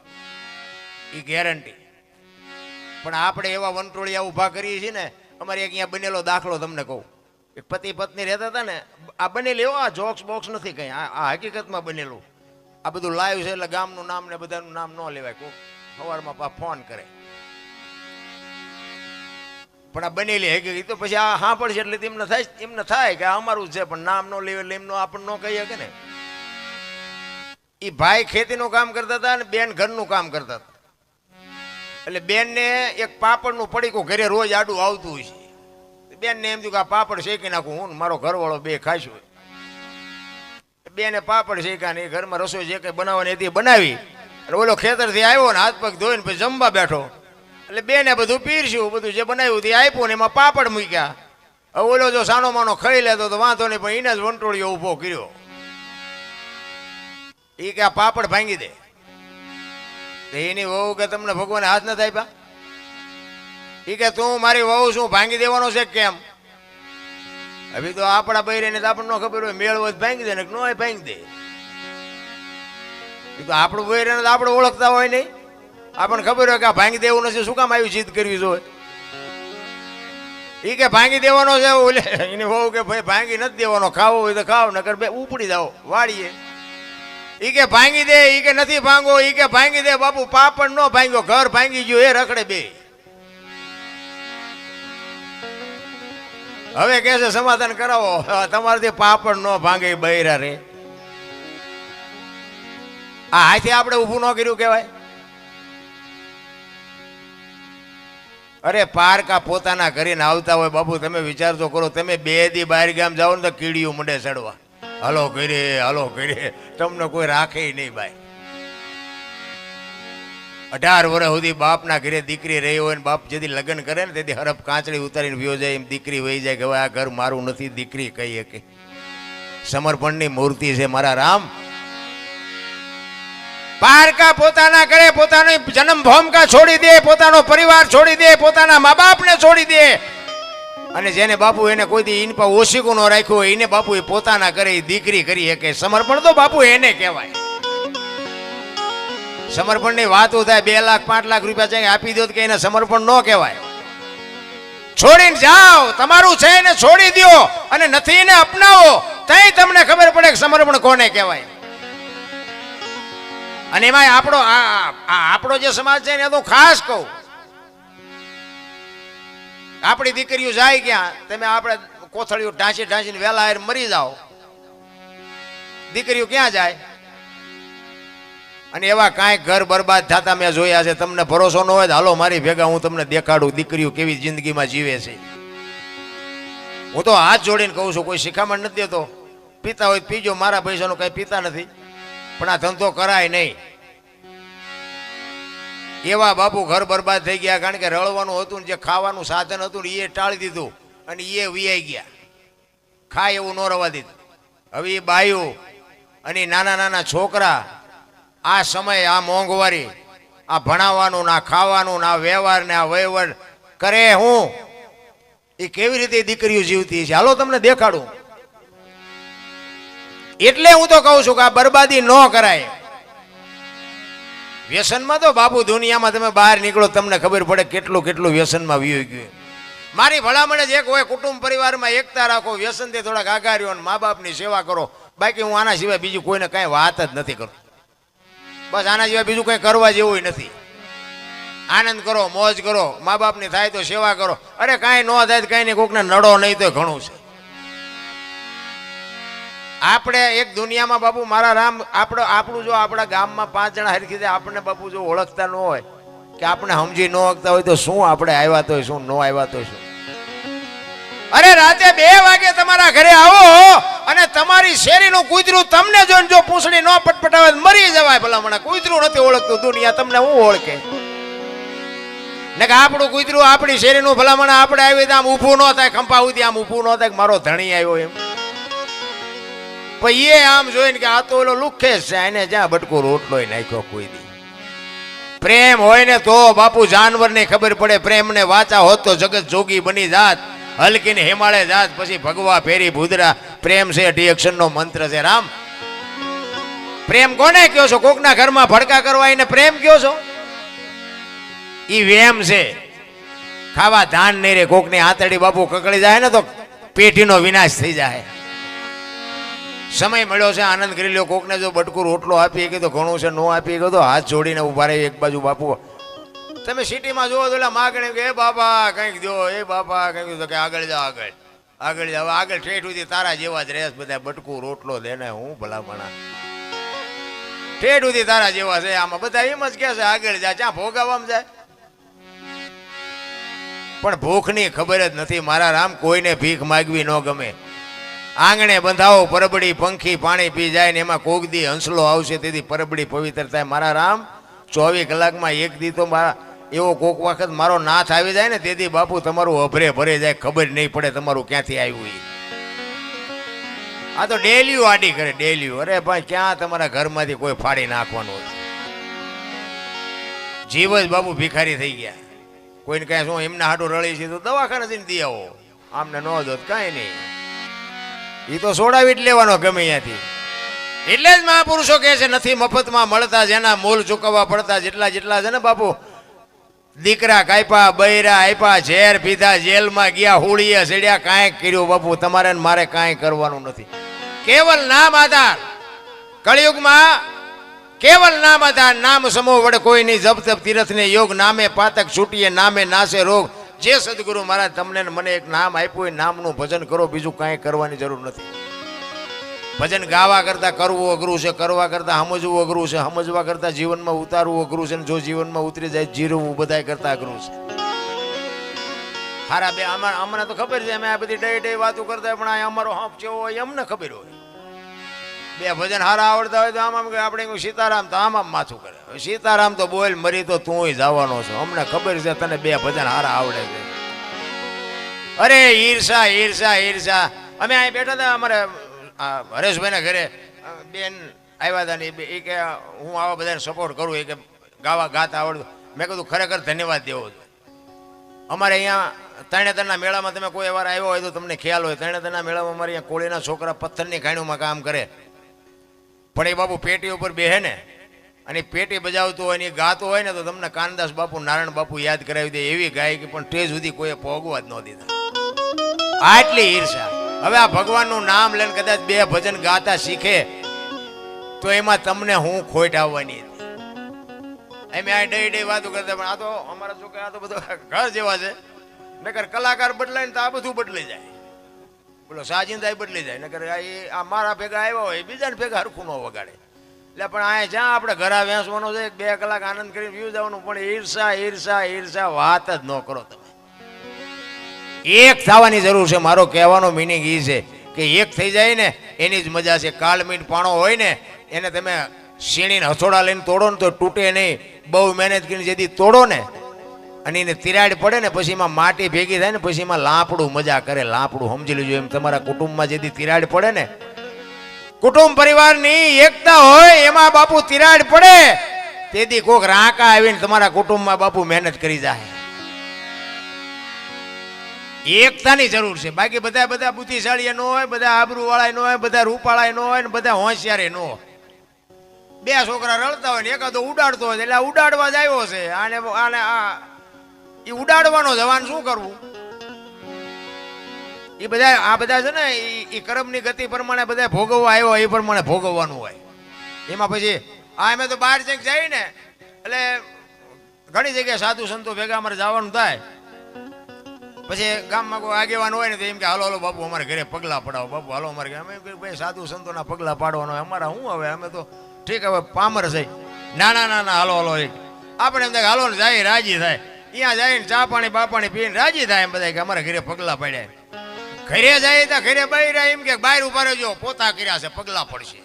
A: એ ગેરંટી. પણ આપણે એવા વંટોળિયા ઊભા કરીએ છીએ ને. અમારે એક અહીંયા બનેલો દાખલો તમને કહું. એક પતિ પત્ની રહેતા હતા ને, આ બનેલી એવો, આ જોક્સ બોક્સ નથી કઈ, આ હકીકતમાં બનેલું. આ બધું લાઈવ છે એટલે ગામનું નામ ને બધાનું નામ ન લેવાય. કોઈ સવારમાં ફોન કરે પણ આ બનેલી હકીકત તો પછી આ હા પડશે એટલે એમને થાય કે અમારું છે, પણ નામ ન લેવે એટલે એમનો આપણને ન કહી શકે ને. એ ભાઈ ખેતીનું કામ કરતા હતા અને બેન ઘરનું કામ કરતા હતા. એટલે બેન ને એક પાપડનું પડીકું ઘરે રોજ આડું આવતું હોય છે. બેન ને એમ થયું કે આ પાપડ શેકી નાખું, હું મારો ઘરવાળો બે ખાઈશું. બેને પાપડ શેક્યા ને એ ઘરમાં રસોઈ જે કઈ બનાવવાની હતી બનાવી. અને ઓલો ખેતરથી આવ્યો ને હાથ પગ ધોઈને પછી જમવા બેઠો. એટલે બેને બધું પીરસ્યું, બધું જે બનાવ્યું તે આપ્યું ને એમાં પાપડ મૂક્યા. હવે ઓલો જો સાનો માનો ખાઈ લેતો તો વાંધો નહીં, પણ એને જ વંટોળિયો ઉભો કર્યો. એ કે આ પાપડ ભાંગી દે. એની વહુ કે તમને ભગવાને હાથ નથી આપ્યા? એ કે તું મારી વહુ શું ભાંગી દેવાનો છે કેમ? હવે તો આપણા બૈરે ને આપણને ન ખબર હોય, મેળ હોય ભાંગી દે ને ન હોય ભાંગી દે. એ તો આપણું બૈરે ને આપણે ઓળખતા હોય નહીં, આપણને ખબર હોય કે આ ભાંગી દેવું નથી, શું કામ આવી જીદ કરવી જોઈએ? એ કે ભાંગી દેવાનો છે. ઓલે એની વહુ કે ભાઈ ભાંગી નથી દેવાનો, ખાવો હોય તો ખાવ, નકર બે ઉપડી જાઓ વાળીએ. ઈ કે ભાંગી દે, ઈ કે નથી ભાંગો, ઈ કે ભાંગી દે. બાપુ પાપડ નો ભાંગ્યો, ઘર ભાંગી ગયું, એ રખડે બે. હવે કે છે સમાધાન કરાવો, તમારાથી પાપડ નો ભાંગે બૈરા રે. આ હાથે આપણે ઊભું ન કર્યું કેવાય? અરે પારકા પોતાના કરીને આવતા હોય બાપુ, તમે વિચાર તો કરો. તમે બે દી બહાર ગામ જાઓ ને તો કીડીયું મંડે ચડવા. હલો ઘરે તમને કોઈ રાખે નહીં ભાઈ. 18 વર્ષ સુધી બાપના ઘરે દીકરી રહી હોય ને બાપ જેથી લગ્ન કરે ને તેથી હરફ કાંચડી ઉતારીને વ્યો જાય, એમ દીકરી વહી જાય કે હવે આ ઘર મારું નથી. દીકરી કહી શકે સમર્પણની મૂર્તિ છે મારા રામ. પારકા પોતાના કરે, પોતાનો જન્મ ભૂમિકા છોડી દે, પોતાનો પરિવાર છોડી દે, પોતાના મા બાપને છોડી દે. અને જેને બાપુ એને કોઈ દી ઇન પર ઓશીકું ન રાખ્યું હોય એને બાપુ એ પોતાના કરે એ દીકરી કરી શકે. સમર્પણ તો બાપુ એને કહેવાય. સમર્પણની વાતો થાય 2 લાખ 5 લાખ રૂપિયા ચાહે આપી દો કે એને સમર્પણ ન કહેવાય. છોડીને જાઓ, તમારું છે એને છોડી દો અને નથી એને અપનાવો, તઈ તમને ખબર પડે કે સમર્પણ કોને કહેવાય. અને એમાં આપણો જે સમાજ છે ને તો ખાસ કહું, આપણી દીકરીઓ જાય ક્યાં, તમે આપણે કોથળીઓ ઢાંચીને વેલા મરી જાઓ દીકરીઓ ક્યાં જાય? અને એવા કાંઈક ઘર બરબાદ થતા મેં જોયા છે. તમને ભરોસો ન હોય તો હાલો મારી ભેગા, હું તમને દેખાડું દીકરીઓ કેવી જિંદગીમાં જીવે છે. હું તો હાથ જોડીને કહું છું, કોઈ શિખામણ નથી દેતો. પીતા હોય પીજો, મારા પૈસાનું કઈ પીતા નથી, પણ આ ધંધો કરાય નહીં. એવા બાપુ ઘર બરબાદ થઈ ગયા, કારણ કે રળવાનું હતું, જે ખાવાનું સાધન હતું એ ટાળી દીધું અને એ વિયાઈ ગયા. ખાય એવું ન રવા દીધું. હવે એ બાયું અને નાના નાના છોકરા, આ સમય, આ મોંઘવારી, આ ભણાવવાનું, ના ખાવાનું, ના વ્યવહાર, ને આ વહીવટ કરે હું, એ કેવી રીતે દીકરીઓ જીવતી છે હાલો તમને દેખાડું. એટલે હું તો કહું છું કે આ બરબાદી ન કરાય. વ્યસનમાં તો બાપુ દુનિયામાં તમે બહાર નીકળો તમને ખબર પડે કેટલું કેટલું વ્યસનમાં વી ગયું. મારી ભલામણ જ એક હોય, કુટુંબ પરિવારમાં એકતા રાખો, વ્યસનથી થોડાક આઘા રહ્યો અને મા બાપની સેવા કરો. બાકી હું આના સિવાય બીજું કોઈને કાંઈ વાત જ નથી કરતો. બસ આના સિવાય બીજું કંઈ કરવા જેવું નથી. આનંદ કરો, મોજ કરો, મા બાપની થાય તો સેવા કરો. અરે કાંઈ ન થાય તો કાંઈ નહીં, કોકને નડો નહીં તો ઘણું છે. આપણે એક દુનિયામાં બાપુ મારા રામ, આપણું જો આપણા ગામમાં 5 જણા હરખી જાય, આપણને બાપુ જો ઓળખતા ન હોય કે આપણે સમજી ન શકતા હોય તો શું આપણે આવ્યા તો શું, ન આવ્યા તો શું. અરે રાતે 2 વાગે તમારા ઘરે આવો અને તમારી શેરીનું કૂતરું તમને જોઈને જો પૂંછડી ન પટપટાવે મરી જવાય. ભલા મને કૂતરું નથી ઓળખતું, દુનિયા તમને હું ઓળખે ને કે આપણું કૂતરું આપણી શેરીનું ભલામણ આપણે આવી તો આમ ઊભું ન થાય, ખંપા સુધી આમ ઊભું ન થાય કે મારો ધણી આવ્યો એમ. પણ એ આમ જોઈને કે આ તો ઓલો લુખેશ છે, એને જ્યાં બટકો રોટલો નાખ્યો કોઈ દી. પ્રેમ હોય ને તો બાપુ જાનવરને ખબર પડે. પ્રેમને વાચા હોત તો જગત જોગી બની જાત, હલકીને હિમાલય જાત, પછી ભગવા ફેરી ભૂદરા. પ્રેમ છે ડિએક્શન નો મંત્ર છે. રામ પ્રેમ કોને કયો છો? કોકના ઘરમાં ભડકા કરવા એને પ્રેમ કયો છો? ઈ વેમ છે. ખાવા ધાન નહીં રે, કોકની આંતરડી બાપુ કકડી જાય ને તો પેઢીનો વિનાશ થઈ જાય. સમય મળ્યો છે, આનંદ કરી લ્યો. કોકને જો બટકું રોટલો આપી કે તો ઘણું છે, નો આપી કે તો હાથ જોડીને ઉભા રહે એક બાજુ. બાપુ તમે સિટીમાં જોવો તો એટલે માગણી કે એ બાપા કંઈક દો, એ બાપા કંઈક દો, કે આગળ જાઓ, આગળ આગળ જાઓ, આગળ ઠેઠ સુધી તારા જેવા જ રહેશ બધા. બટકું રોટલો દે ને હું ભલામણા ઠેઠ સુધી તારા જેવા છે. આમાં બધા એમ જ કે છે આગળ જાય, ત્યાં ભોગાવામાં જાય. પણ ભૂખની ખબર જ નથી મારા રામ. કોઈને ભીખ માગવી ન ગમે. આંગણે બંધાવો પરબડી, પંખી પાણી પી જાય ને એમાં કોક દી હંસલો આવશે તેથી પરબડી પવિત્ર થાય. મારા રામ 24 કલાકમાં એક દી તો મારા એવો કોક વખત મારો નાથ આવી જાય ને તેથી બાપુ તમારું અભરે ભરે જાય, ખબર નહીં પડે તમારું ક્યાંથી આવ્યું. આ તો ડેલીઓ આડી કરે, ડેલીઓ. અરે ભાઈ ક્યાં તમારા ઘરમાંથી કોઈ ફાડી નાખવાનું. જીવ જ બાપુ ભિખારી થઈ ગયા. કોઈને કઈ શું એમના હાટું રળી છે તો દવાખાને જઈને દી આવો, આમને ન દો કાંઈ નહીં. એ તો સોડાવી જ લેવાનો ગમે ત્યાંથી. એટલે જ મહાપુરુષો કહે છે નથી મફતમાં મળતા જેના મૂલ ચૂકવવા પડતા. જેટલા જેટલા છે ને બાપુ, દીકરા કાપ્યા, બૈરા આપ્યા, ઝેર પીધા, જેલમાં ગયા, હોળીએ ચડ્યા, કાંઈ કર્યું બાપુ તમારે મારે કાંઈ કરવાનું નથી. કેવલ નામ આધાર. કળિયુગમાં કેવલ નામ આધાર. નામ સમૂહ વડે કોઈની જપ તપ તીર્થ ને યોગ. નામે પાતક છૂટીએ, નામે નાશે રોગ. જે સદગુરુ મહારાજ તમને મને એક નામ આપ્યું હોય, નામનું ભજન કરો, બીજું કાંઈ કરવાની જરૂર નથી. ભજન ગાવા કરતા કરવું અઘરું છે, કરવા કરતા સમજવું અઘરું છે, સમજવા કરતા જીવનમાં ઉતારવું અઘરું છે, જો જીવનમાં ઉતરી જાય જીરવું બધાય કરતા અઘરું છે. હારા બે અમને તો ખબર છે, અમે આ બધી ડે ડે વાતો કરતા પણ આ અમારો હપ જેવો હોય અમને ખબર હોય. બે ભજન હારા આવડતા હોય તો આમ આપણે સીતારામ તો આમ માથું કરે. સીતારામ તો બોલ મરી તો તું જવાનો છો. અમને ખબર છે તને બે ભજન હારા આવડે છે. અરે ઈર્ષા ઈર્ષા ઈર્ષા. અમે અહીં બેઠા હતા, અમારે હરેશભાઈના ઘરે બેન આવ્યા હતા ને એ કે હું આવા બધાને સપોર્ટ કરું, એ કે ગાતા આવડતું. મેં કીધું ખરેખર ધન્યવાદ દેવો છે. અમારે અહીંયા તરણેતરના મેળામાં તમે કોઈ વાર આવ્યો હોય તો તમને ખ્યાલ હોય, તરણેતરના મેળામાં અમારે અહીંયા કોળીના છોકરા પથ્થરની ખાણીઓમાં કામ કરે. પણ એ બાપુ પેટી ઉપર બેહે ને અને પેટી બજાવતું હોય ને એ ગાતો હોય ને તો તમને કાનદાસ બાપુ, નારાયણ બાપુ યાદ કરાવી દે. એવી ગાય કે પણ તે સુધી કોઈએ ભોગવા જ ન દીધા. આટલી ઈર્ષા. હવે આ ભગવાનનું નામ લઈને કદાચ બે ભજન ગાતા શીખે તો એમાં તમને હું ખોટ આવવાની હતી. અમે આ ડે ડે વાતો કરતા, પણ આ તો અમારા છોકરા આ તો બધો ઘર જેવા છે. નકર કલાકાર બદલાય ને તો આ બધું બદલાઈ જાય. બોલો સાજિંદા બદલી જાય નકર આ મારા ભેગા આવ્યા હોય બીજાને ભેગા હરખું ન વગાડે. એટલે પણ આ જ્યાં આપણે ઘરા વેચવાનો છે 2 કલાક આનંદ કરીને વ્યૂ જવાનું, પણ ઈર્ષા ઈર્ષા ઈર્ષા વાત જ ન કરો. તમે એક થવાની જરૂર છે. મારો કહેવાનો મિનિંગ એ છે કે એક થઈ જાય ને એની જ મજા છે. કાળમીટ પાણો હોય ને એને તમે શીણીને હથોડા લઈને તોડો ને તો તૂટે નહીં. બહુ મહેનત કરીને જેથી તોડો ને અને એને તિરાડ પડે ને પછી એમાં માટી ભેગી થાય ને પછી એમાં લાપડું મજા કરે. લાપડું સમજી લેજો. એમ તમારા કુટુંબમાં જેથી તિરાડ પડે ને, કુટુંબ પરિવારની એકતા હોય એમાં બાપુ તિરાડ પડે તેથી કોક રાંકા આવીને તમારા કુટુંબમાં બાપુ મહેનત કરી જાય. એકતાની જરૂર છે. બાકી બધા બુદ્ધિશાળી ન હોય, બધા આબરૂ વાળા ન હોય, બધા રૂપાળા ન હોય ને બધા હોશિયાર ન હોય. 2 છોકરા રડતા હોય ને એકાદો ઉડાડતો હોય એટલે ઉડાડવા જ આવ્યો છે. આને એ ઉડાડવાનો જવાન શું કરવું? એ બધા છે ને એ કર્મની ગતિ પ્રમાણે બધા ભોગવવા આવ્યો એ પ્રમાણે ભોગવવાનું હોય. એમાં પછી અમે તો બહાર જાય ને એટલે ઘણી જગ્યાએ સાધુ સંતો ભેગા અમારે જવાનું થાય. પછી ગામમાં કોઈ આગેવાન હોય ને તો એમ કે હાલો હાલો બાપુ અમારે ઘરે પગલાં પડાવો, બાપુ હાલો અમારે અમે ભાઈ સાધુ સંતોના પગલાં પાડવાનો હોય. અમારા શું હવે અમે તો ઠીક હવે પામર છે. ના ના ના ના હાલો હાલો આપણે એમ થાય હાલો ને જાય રાજી થાય. ત્યાં જઈને ચા પાણી બાપાણી પીને રાજી થાય એમ બધા કે અમારા ઘરે પગલાં પડ્યા. ઘરે જાય તો ઘરે બહાર એમ કે બહાર ઉભા રહેજો પોતા કર્યા છે પગલાં પડશે.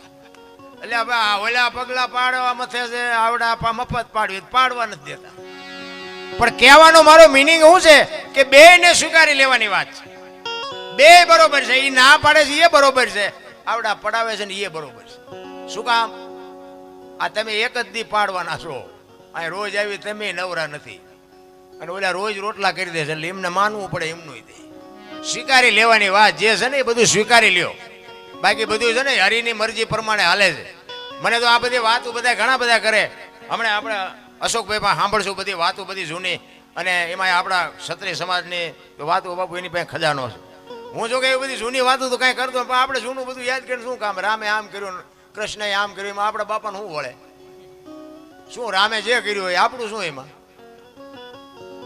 A: એટલે હવે ઓલા પગલાં પાડવા મથે છે આવડા મફત પાડવી પાડવા નથી દેતા. પણ કહેવાનો મારો મિનિંગ શું છે કે બેને સ્વીકારી લેવાની વાત છે. બે બરોબર છે. એ ના પાડે છે એ બરોબર છે, આવડા પડાવે છે ને એ બરોબર છે. શું કામ? આ તમે એક જ દી પાડવાના છો. આ રોજ આવી તમે નવરા નથી અને ઓલા રોજ રોટલા કરી દે છે એટલે એમને માનવું પડે એમનું દે. સ્વીકારી લેવાની વાત જે છે ને એ બધું સ્વીકારી લ્યો. બાકી બધું છે ને હરિની મરજી પ્રમાણે હાલે છે. મને તો આ બધી વાતો બધા ઘણા બધા કરે. હમણાં આપણે અશોકભાઈ પણ સાંભળશું બધી વાતો બધી જૂની, અને એમાં આપણા ક્ષત્રિય સમાજની વાતો બાપુ એની પાસે ખજાનો છે. હું જો કે એ બધી જૂની વાતો તો કાંઈ કરતો પણ આપણે જૂનું બધું યાદ કરીને શું કામ? રામે આમ કર્યું, કૃષ્ણએ આમ કર્યું, એમાં આપણા બાપાને શું વળે? શું રામે જે કર્યું હોય આપણું શું એમાં?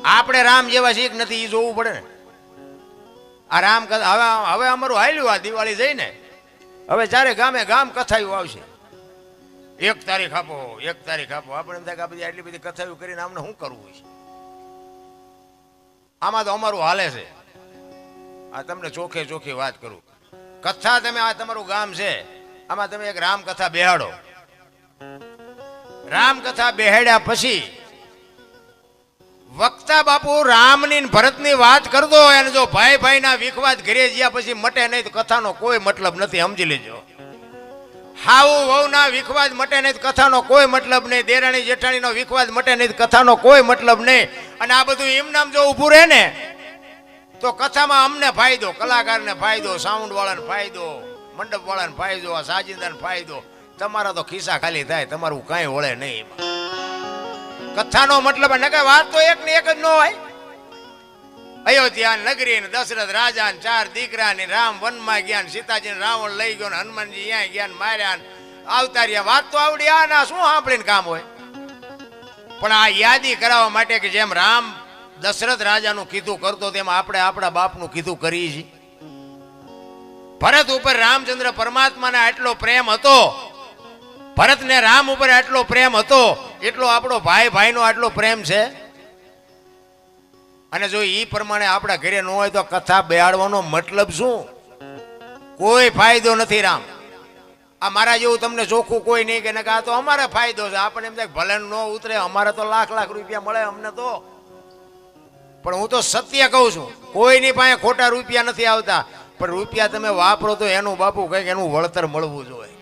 A: આપણે રામ જેવા શીખ નથી એ જોવું પડે ને. આ રામ કથા હવે અમારું હાલ્યું આ દિવાળી જઈને હવે ચારે ગામે ગામ કથાયું આવશે. 1 તારીખ આપો 1 તારીખ આપો. આપણે એમ થાય કે આ બધી આટલી બધી કથાયું કરીને અમને શું કરવું છે? આમાં તો અમારું હાલે છે. આ તમને ચોખ્ખે ચોખ્ખી વાત કરું. કથા તમે આ તમારું ગામ છે આમાં તમે એક રામકથા બેહાડો. રામકથા બેહાડ્યા પછી વક્તા બાપુ રામની ભરતની વાત કરતો હોય અને જો ભાઈ ભાઈના વિખવાદ ઘરે જ્યાં પછી મટે નહીં તો કથાનો કોઈ મતલબ નથી. સમજી લેજો. હાઉ વહુના વિખવાદ મટે નહીં તો કથાનો કોઈ મતલબ નહીં. દેરાણી જેઠાણીનો વિખવાદ મટે નહીં તો કથાનો કોઈ મતલબ નહીં. અને આ બધું એમ નામ જો ઊભું રહે ને તો કથામાં અમને ફાયદો, કલાકારને ફાયદો, સાઉન્ડ વાળાને ફાયદો, મંડપ વાળાને ફાયદો, આ સાજિંદાને ફાયદો. તમારા તો ખિસ્સા ખાલી થાય, તમારું કાંઈ વળે નહીં. કથાનો મતલબ ન કે વાત તો એક ને એક જ ન હોય. અયોધ્યા નગરી ને દશરથ રાજા ને 4 દીકરા ને રામ વનમાં ગયા ને સીતાજી રાવણ લઈ ગયો ને હનુમાનજી અહીંયા ગયા ને માર્યા ને આવતાર્યા. વાત તો આવડી આ ના શું સાંભળીને કામ હોય? પણ આ યાદી કરાવવા માટે કે જેમ રામ દશરથ રાજાનું કીધું કરતો તેમ આપણે આપણા બાપનું કીધું કરીએ છીએ. ભરત ઉપર રામચંદ્ર પરમાત્માને આટલો પ્રેમ હતો, ભરતને રામ ઉપર આટલો પ્રેમ હતો, એટલો આપણો ભાઈ ભાઈનો આટલો પ્રેમ છે. અને જો એ પ્રમાણે આપણા ઘરે ન હોય તો કથા બેહાડવાનો મતલબ શું? કોઈ ફાયદો નથી. રામ આ મારા જેવું તમને ચોખ્ખું કોઈ નહીં કે આ તો અમારે ફાયદો છે. આપણે એમ થાય ભલે ન ઉતરે, અમારે તો લાખ લાખ રૂપિયા મળે અમને તો. પણ હું તો સત્ય કહું છું, કોઈની પાસે ખોટા રૂપિયા નથી આવતા. પણ રૂપિયા તમે વાપરો તો એનું બાપુ કંઈક એનું વળતર મળવું જોઈએ.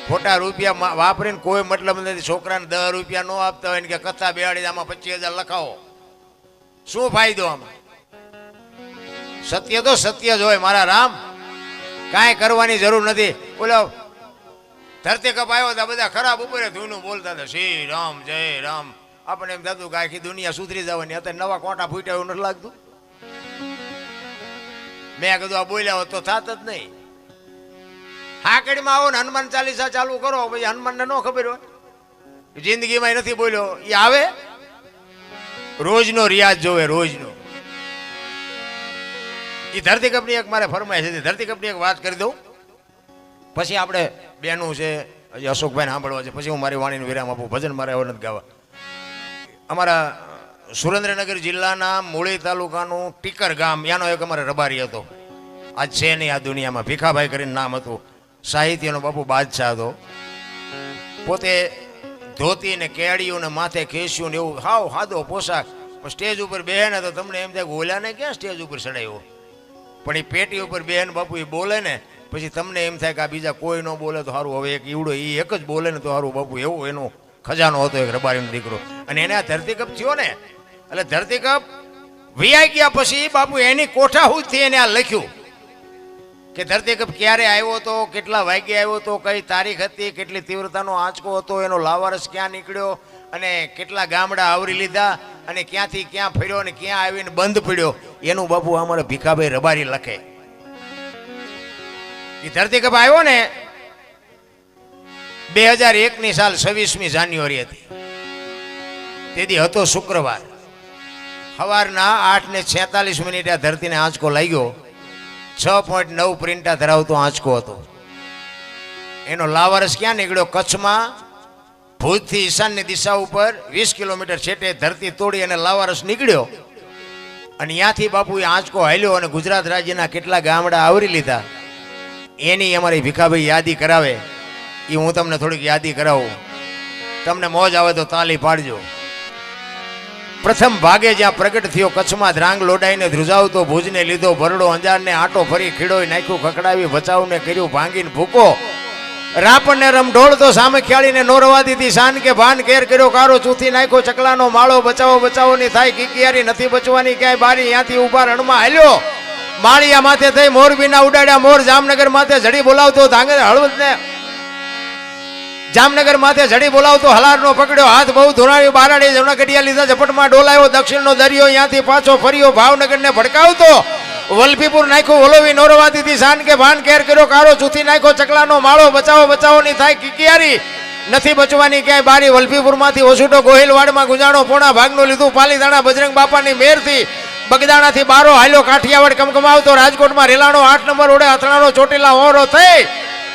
A: ખોટા રૂપિયા વાપરીને કોઈ મતલબ નથી. છોકરાને 10 રૂપિયા ન આપતા હોય ને કે કથા બેહાડી આમાં 25,000 લખાવો, શું ફાયદો આમાં? સત્ય તો સત્ય જ હોય મારા રામ. કાંઈ કરવાની જરૂર નથી. બોલો ધરતી કપ આવ્યો હતા બધા ખરાબ ઉપર ધૂનું બોલતા હતા શ્રી રામ જય રામ. આપણે એમ થતું કે આખી દુનિયા સુધરી જવાની. અત્યારે નવા કોટા ફૂટ્યા એવું નથી લાગતું? મેં કીધું આ બોલ્યા હોત તો થાત જ નહીં. હાકડીમાં આવો ને હનુમાન ચાલીસા ચાલુ કરો, પછી હનુમાનને ન ખબર હોય જિંદગીમાં નથી બોલ્યો. એ આવે રોજનો રિયાઝ જોવે, રોજનો. એ ધરતીકપની એક મારે ફરમાઈશ હતી, ધરતીકપની એક વાત કરી દઉં, પછી આપણે બેનું છે હજી અશોકભાઈને સાંભળવા છે, પછી હું મારી વાણીનું વિરામ આપું. ભજન મારે હવે નથી ગાવા. અમારા સુરેન્દ્રનગર જિલ્લાના મૂળી તાલુકાનું ટીકર ગામ, યાનો એક અમારે રબારી હતો, આજ છે નહીં આ દુનિયામાં, ભીખાભાઈ કરીને નામ હતું. સાહિત્યનો બાપુ બાદશાહ હતો. પોતે ધોતી ને કેડિયું ને માથે ખેસ્યું ને એવું હાવ સાદો પોશાક, પણ સ્ટેજ ઉપર બેહે ને તો તમને એમ થાય કે ઓલાને ક્યાં સ્ટેજ ઉપર ચડાવ્યો, પણ એ પેટી ઉપર બેહે ને બાપુ એ બોલે ને પછી તમને એમ થાય કે આ બીજા કોઈ ન બોલે તો સારું, હવે એક ઈવડો એ એક જ બોલે ને તો સારું. બાપુ એવો એનો ખજાનો હતો, એક રબારીનો દીકરો. અને એને આ ધરતીકપ થયો ને, એટલે ધરતીકપ વિયાઈ ગયા પછી બાપુ એની કોઠાહૂદથી એને આ લખ્યું કે ધરતીકપ ક્યારે આવ્યો હતો, કેટલા વાગ્યે આવ્યો હતો, કઈ તારીખ હતી, કેટલી તીવ્રતાનો આંચકો હતો, એનો લાવારસ ક્યાં નીકળ્યો અને કેટલા ગામડા આવરી લીધા અને ક્યાંથી ક્યાં ફર્યો અને ક્યાં આવીને બંધ પડ્યો, એનું બાપુ અમારે ભીખાભાઈ રબારી લખે. એ ધરતીકપ આવ્યો ને 2001ની સાલ 26મી જાન્યુઆરી હતી. તેથી હતો શુક્રવાર, સવારના 8:46 આ ધરતીને આંચકો લાગ્યો. 6.9 પ્રિન્ટા ધરાવતો આંચકો હતો. એનો લાવારસ ક્યાં નીકળ્યો? કચ્છમાં ભુજથી ઈશાનની દિશા ઉપર 20 કિલોમીટર છેટે ધરતી તોડી અને લાવારસ નીકળ્યો. અને ત્યાંથી બાપુ એ આંચકો હાલ્યો અને ગુજરાત રાજ્યના કેટલા ગામડા આવરી લીધા. એની અમારી ભીખાભાઈ યાદી કરાવે. એ હું તમને થોડીક યાદી કરાવું, તમને મોજ આવે તો તાલી પાડજો. પ્રથમ ભાગે જ્યાં પ્રગટ થયો કચ્છમાં ધ્રાંગ લોડાઈને ધ્રુજાવતો, ભુજને લીધો ભરડો, અંજારને આટો ફરી ખીડોય નાખ્યું ખકડાવી, ભચાઉને કર્યું ભાંગીને ભૂકો, રાપણને રમઢોળતો સામે ખ્યાળીને નોરવા દીધી શાન કે ભાન, કેર કર્યો કારો ચૂથી નાખ્યો ચકલાનો માળો, બચાવો બચાવોની થાય કિકિયારી, નથી બચવાની ક્યાંય બારી, ત્યાંથી ઉભા રણમાં હાલ્યો, માળિયા માથે થઈ મોરબીના ઉડાડ્યા મોર, જામનગર માથે જડી બોલાવતો ધાંગર હળવદને જામનગર માથે જડી બોલાવતો હલારનો પકડ્યો, હાથ બહુ ધોરાવ્યો, બારાડી જમણાગઢિયા લીધા ઝપટમાં ડોલાયો, દક્ષિણનો દરિયો ત્યાંથી પાછો ફર્યો, ભાવનગરને ભડકાવતો વલભીપુર નાખ્યો ઓલોવી નોરવા દીધી શાન કે ભાન, કેર કર્યો કારો ચૂથી નાખ્યો ચકલાનો માળો, બચાવો બચાવોની થાય કિકિયારી, નથી બચવાની ક્યાંય બારી, વલભીપુરમાંથી ઓછૂટો ગોહિલવાડમાં ગુજાણો, પોણા ભાગનું લીધું પાલીતાણા બજરંગ બાપાની મેરથી, બગદાણાથી બારો હાલ્યો, કાઠિયાવાડ કમકમાવતો, રાજકોટમાં રેલાણો 8 નંબર ઓડે અથડાણો, ચોટીલા ઓરો થઈ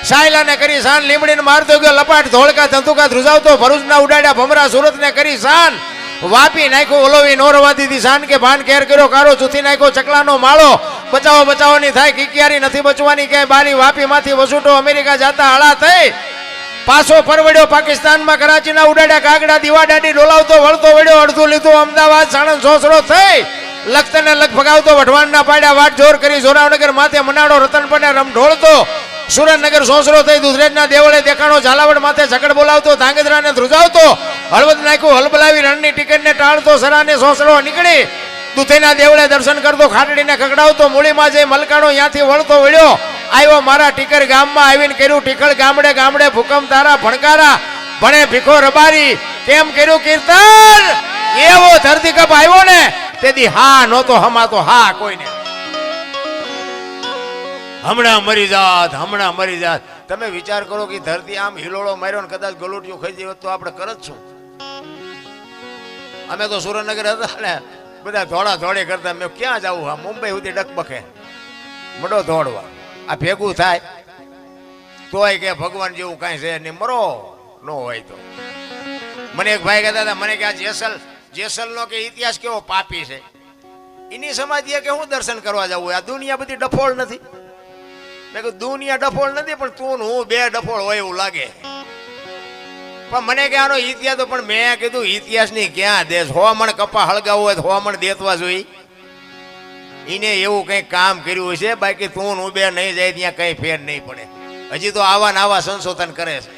A: સાયલાને કરી શાન, લીમડીને મારતો ગયો લપાટ, ધોળકા ધંધુકા ધ્રુજાવતો, ભરૂચના ઉડાડ્યા ભમરા, સુરતને કરી શાન, વાપી નાખ્યો ઓલોવી નોરવા દીધી શાન કે ભાન, કેર કર્યો કારો ચૂથી નાખ્યો ચકલાનો માળો, બચાવો બચાવોની થાય કિકિયારી, નથી બચવાની ક્યાંય બારી, વાપીમાંથી વસૂટો અમેરિકા જાતા હળા થઈ પાછો પરવડ્યો, પાકિસ્તાનમાં કરાચીના ઉડાડ્યા કાગડા, દીવાડાડી ડોલાવતો વળતો વળ્યો, અડધું લીધું અમદાવાદ, સાણંદ સોસરો થઈ લખતરને લખ ભગાવતો, વઢવાણના પાડ્યા વાટ જોર કરી, જોરાવનગર માથે મનાડો, રતનપરને રમઢોળતો, સુરેન્દ્રનગર સોસરો થઈ દુધરેજના દેવળે દેખાણો, ઝાલાવાડ માથે ઝકડ બોલાવતો, ધાંગધ્રાને ધ્રુજાવતો, હળવદ નાખ્યું હલબલાવી, રણની ટિકિટને ટાળતો, સરાને સોસરો નીકળી દુધેના દેવળે દર્શન કરતો, ખાટડીને ખકડાવતો, મૂળીમાં જઈ મલકાણો ત્યાંથી વળતો વળ્યો, આવ્યો મારા ટીકર ગામમાં આવીને કર્યું ટીકળ, ગામડે ગામડે ભૂકંપ તારા ભણકારા, ભણે ભીખો રબારી, કેમ કર્યું કીર્તન, એવો ધરતીકપ આવ્યો ને તેથી હા નહોતો હમાતો હા કોઈને. હમણાં મરી જાત, હમણાં મરી જાત. તમે વિચાર કરો કે ધરતી આમ હિલોળો માર્યો ને કદાચ ગલોટિયું ખાઈ જાય તો આપણે કરત શું? અમે તો સુરેન્દ્રનગર હતા ને બધા ધોળા ધોળે કરતા, મેં ક્યાં જવું, હા મુંબઈ સુધી ડકબકે મડો દોડવા, આ ભેગું થાય તોય કે ભગવાન જેવું કાંઈ છે નહીં, મરો ન હોય તો. મને એક ભાઈ કહેતા હતા, મને કે આ જેસલનો કે ઇતિહાસ કેવો પાપી છે, એની સમાધિએ કે હું દર્શન કરવા જવું, આ દુનિયા બધી ડફોળ નથી. મેં કીધું દુનિયા ડફોળ નથી પણ તું હું બે ડફોળ હોય એવું લાગે. પણ મને કે આનો ઇતિહાસ, પણ મેં કીધું ઇતિહાસની ક્યાં દેશ, હોવામણ કપા હળગાવું હોય તો હોવામણ દેતવા જોઈ, એને એવું કંઈક કામ કર્યું છે, બાકી તું હું બે નહીં જાય ત્યાં કંઈ ફેર નહીં પડે. હજી તો આવા ને આવા સંશોધન કરે છે.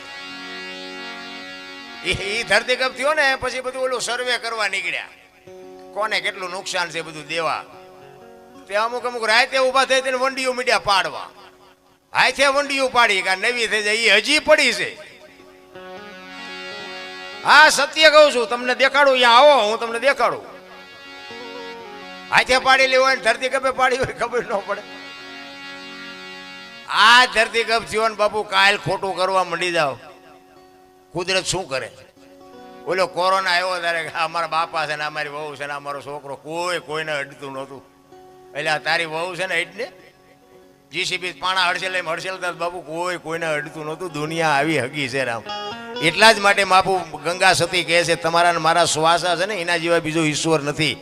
A: એ ધરતીકપ થયો ને પછી બધું ઓલું સર્વે કરવા નીકળ્યા, કોને કેટલું નુકસાન છે બધું દેવા. તે અમુક અમુક રાતે ઉભા થઈ તેને વંડીઓ મીડિયા પાડવા, હાથે વંડીઓ પાડી કે નવી થઈ જાય, એ હજી પડી છે. હા સત્ય કહું છું, તમને દેખાડું, અહીંયા આવો હું તમને દેખાડું. હાથે પાડેલી હોય ને ધરતીકપે પાડી હોય ખબર ન પડે. આ ધરતીકપ થયો ને બાપુ કાલ ખોટું કરવા મંડી જાવ, કુદરત શું કરે. ઓલો કોરોના આવ્યો ત્યારે અમારા બાપા છે ને અમારી વહુ છે ને અમારો છોકરો, કોઈને અડતું નહોતું. એટલે આ તારી વહુ છે ને એટલે જીસીબી પાણા હડસેલ હડસેલતા બાપુ કોઈને અડતું નહોતું. દુનિયા આવી હગી છે રામ. એટલા જ માટે બાપુ ગંગા સતી કહે છે તમારા ને મારા શ્વાસા છે ને એના જેવા બીજો ઈશ્વર નથી.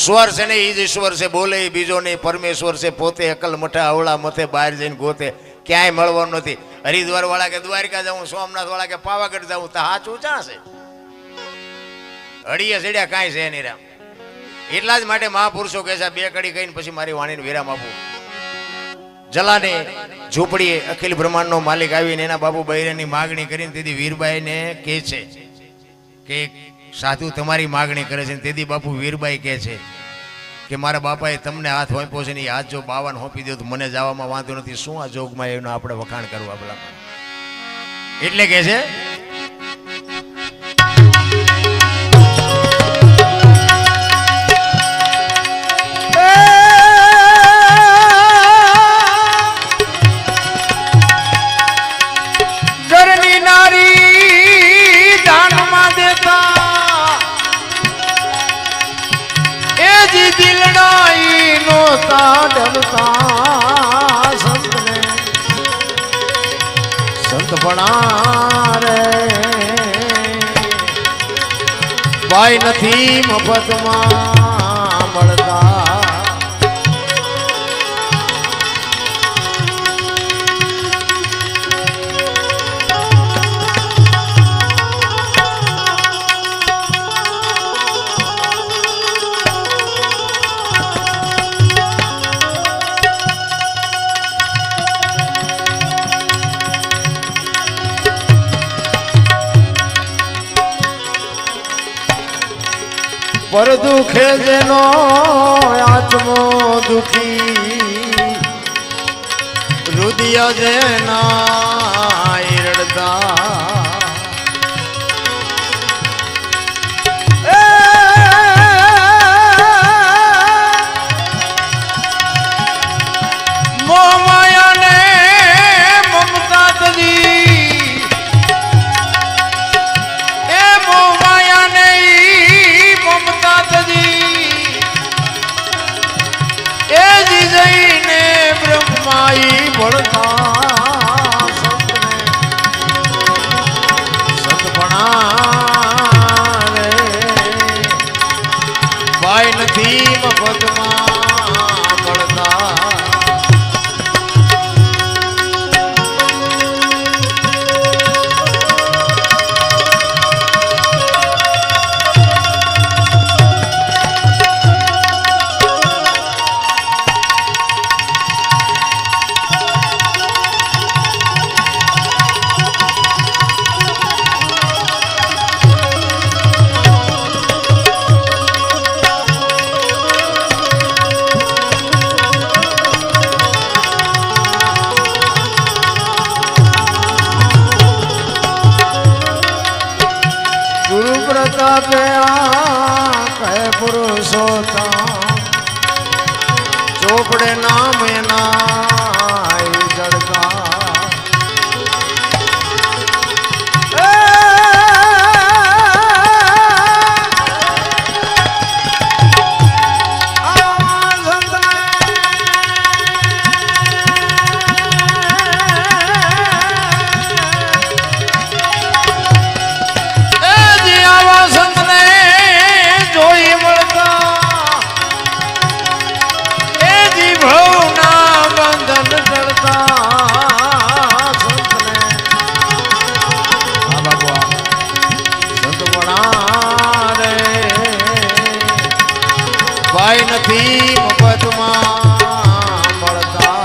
A: સ્વર છે ને એ જ ઈશ્વર છે, બોલે એ બીજો નહીં. પરમેશ્વર છે પોતે અકલ મઠા અવળા મથે બહાર જઈને ગોતે, ક્યાંય મળવાનું નથી. હરિદ્વાર વાળા કે દ્વારકા જાઉં, સોમનાથ વાળા કે પાવાગઢ જાઉં, તો હાચું ચા છે? હળીએ ચડ્યા કાંઈ છે નહીં રામ. એટલા જ માટે મહાપુરુષો કહે છે બે કડી કહીને પછી મારી વાણીને વિરામ આપું. જલાને ઝૂંપડીએ અખિલ બ્રહ્માંડનો માલિક આવીને એના બાપુ બૈરાની માગણી કરીને તેથી વીરબાઈને કહે છે કે સાધુ તમારી માગણી કરે છે. તેથી બાપુ વીરબાઈ કહે છે કે મારા બાપાએ તમને હાથ હોંપ્યો છે ને એ હાથ જો બાવાને હોંપી દો તો મને જવામાં વાંધો નથી. શું આ જોગમાં એનું આપણે વખાણ કરવા ભલા? એટલે કહે છે સંત ભણા રે ભાઈ નથી મફતમાં મળતા. પર દુખે જેનો આત્મો દુખી, રુદિય જેના રડતા. મોમાયાને મમતા તજી, એ મોમાયાને મમતા તજી, એ જી જઈને બ્રહ્માઈ ભળતા સંત ભણા રે ભાઈ નથી મફતમાં મળતા. પ્રતાપે આ કહે પુરુષોત્તમ, ચોપડે નામ એના જડતા. ભાઈ નથી મફતમાં મળતા.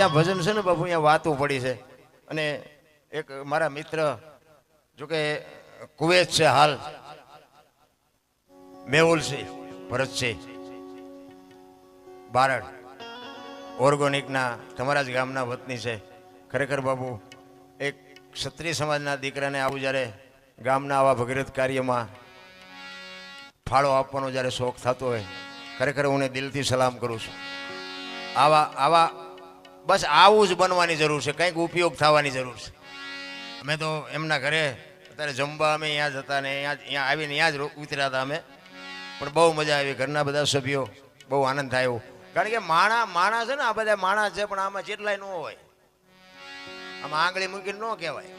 A: જ્યાં ભજન છે ને બાપુ અહીંયા વાતો પડી છે. અને એક મારા મિત્ર જોકે કુવેત છે હાલ, મેહુલ છે, ભરત છે, બારડ ઓર્ગોનિકના તમારા જ ગામના વતની છે. ખરેખર બાપુ એક ક્ષત્રિય સમાજના દીકરાને આવું જ્યારે ગામના આવા ભગીરથ કાર્યમાં ફાળો આપવાનો જ્યારે શોખ થતો હોય, ખરેખર હું દિલથી સલામ કરું છું. આવા બસ આવું જ બનવાની જરૂર છે, કંઈક ઉપયોગ થવાની જરૂર છે. અમે તો એમના ઘરે અત્યારે જમવા અમે અહીંયા જ હતા ને અહીંયા આવીને અહીંયા જ ઉતર્યા હતા અમે, પણ બહુ મજા આવી. ઘરના બધા સભ્યો બહુ આનંદ થયો, કારણ કે માણા છે ને આ બધા માણસ છે, પણ આમાં જેટલાય ન હોય, આમાં આંગળી મૂકીને ન કહેવાય.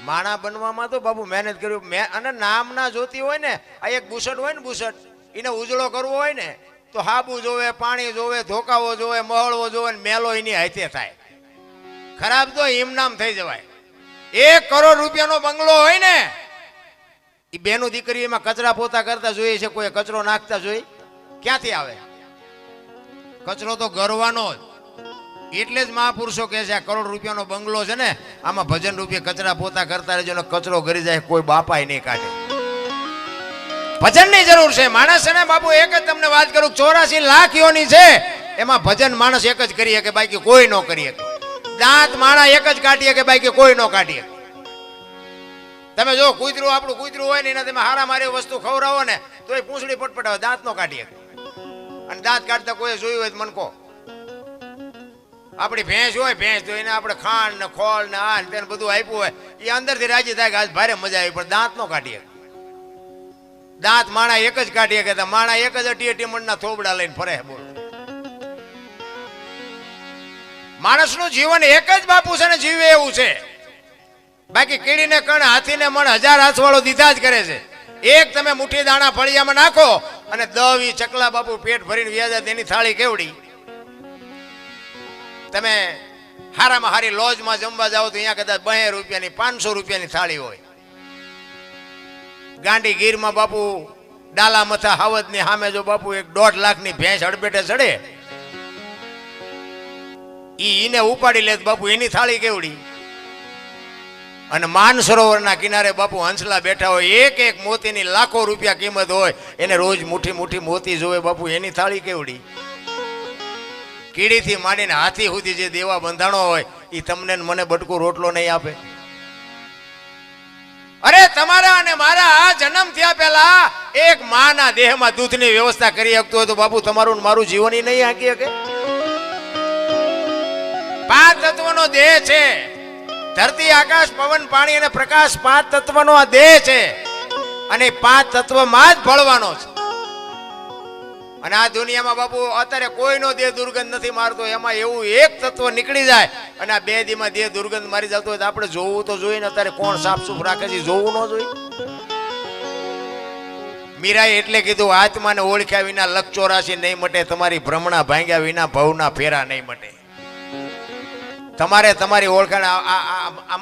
A: માણા બનવામાં તો બાપુ મહેનત કર્યું. અને નામ ના જોતી હોય ને, આ એક બુસટ હોય ને, બુસટ એને ઉજળો કરવો હોય ને તો હાબુ જોવે, પાણી જોવે, ધોકાવો જોવે, મહળવો જોવે, મેલો એની હાથે થાય. ખરાબ તો હિમનામ થઈ જવાય. 1 કરોડ રૂપિયાનો બંગલો હોય ને, એ બેનું દીકરી એમાં કચરા પોતા કરતા જોઈએ છે, કોઈ કચરો નાખતા જોઈ? ક્યાંથી આવે? કચરો તો ગરવાનો જ. એટલે જ મહાપુરુષો કહે છે આ કરોડ રૂપિયાનો બંગલો છે ને, આમાં ભજન રૂપિયા કચરા પોતા કરતા રહેજો ને કચરો ગરી જાય, કોઈ બાપાય નહીં કાઢે. ભજનની જરૂર છે. માણસ છે ને બાપુ, એક જ તમને વાત કરું, 84 લાખ યોની છે, એમાં ભજન માણસ એક જ કરી શકે, બાકી કોઈ ન કરી શકે. દાંત માણા એક જ કાઢી શકે, બાકી કોઈ ન કાઢી શકે. તમે જો કૂતરું, આપણું કૂતરું હોય ને એના તમે હારા મારી વસ્તુ ખવડાવો ને તો એ પૂંછડી પટપટાવે, દાંત નો કાઢી શકે. અને દાંત કાઢતા કોઈ જોયું હોય તો મને કહો. આપણી ભેંસ હોય, ભેંસ તો એને આપણે ખાંડ ને ખોળ ને આ ને બધું આપ્યું હોય, એ અંદરથી રાજી થાય કે આજ ભારે મજા આવી, પણ દાંત નો કાઢી શકે. દાંત માણા એક જ કાઢી શકે. માણા એક જ અટી મણના થોબડા લઈને ફરે. બોલો, માણસનું જીવન એક જ બાપુ છે ને, જીવે એવું છે. બાકી કીડીને કણ, હાથીને મણ, 1000 હાથવાળો દીધા જ કરે છે. એક તમે મુઠ્ઠી દાણા ફળિયામાં નાખો અને 10 ચકલા બાપુ પેટ ભરીને વ્યાજા, તેની થાળી કેવડી. તમે હારામાં હારી લોજમાં જમવા જાઓ તો અહીંયા કદાચ 2 રૂપિયાની 500 રૂપિયાની થાળી હોય. ગાંડી ગીરમાં બાપુ ડાલા મથા હાવજની સામે જો બાપુ 1.5 લાખની ભેંસ અડબેટે ચડે, ઈને ઉપાડી લે બાપુ, એની થાળી કેવડી. અને માનસરોવરના કિનારે બાપુ હંસલા બેઠા હોય, એક મોતીની લાખો રૂપિયા કિંમત હોય, એને રોજ મુઠ્ઠી મોતી જોવે બાપુ, એની થાળી કેવડી. કીડીથી માંડીને હાથી સુધી જે દેવા બંધાણો હોય, એ તમને મને બટકું રોટલો નહીં આપે. અરે તમારા અને મારા જન્મ થયા પહેલા એક માના દેહમાં દૂધની વ્યવસ્થા કરી શકતો હોય તો બાપુ તમારું મારું જીવન નહીં હાકી શકે. 5 તત્વનો દેહ છે. ધરતી, આકાશ, પવન, પાણી અને પ્રકાશ, 5 તત્વનો આ દેહ છે. અને 5 તત્વમાં જ ભળવાનો છે. અને આ દુનિયામાં બાપુ અત્યારે કોઈનો દેહ દુર્ગંધ નથી મારતો. એમાં એવું એક તત્વ નીકળી જાય અને આ 2 દીમાં દેહ દુર્ગંધ મારી જતો હોય તો આપણે જોવું તો જોઈએ ને. અત્યારે કોણ સાફ સુફ રાખે છે? જોવું ન જોઈએ. મીરાએ એટલે કીધું, આત્માને ઓળખ્યા વિના લખ 84 નહીં મટે, તમારી ભ્રમણા ભાંગ્યા વિના ભવના ફેરા નહીં મટે. તમારે તમારી ઓળખાણ.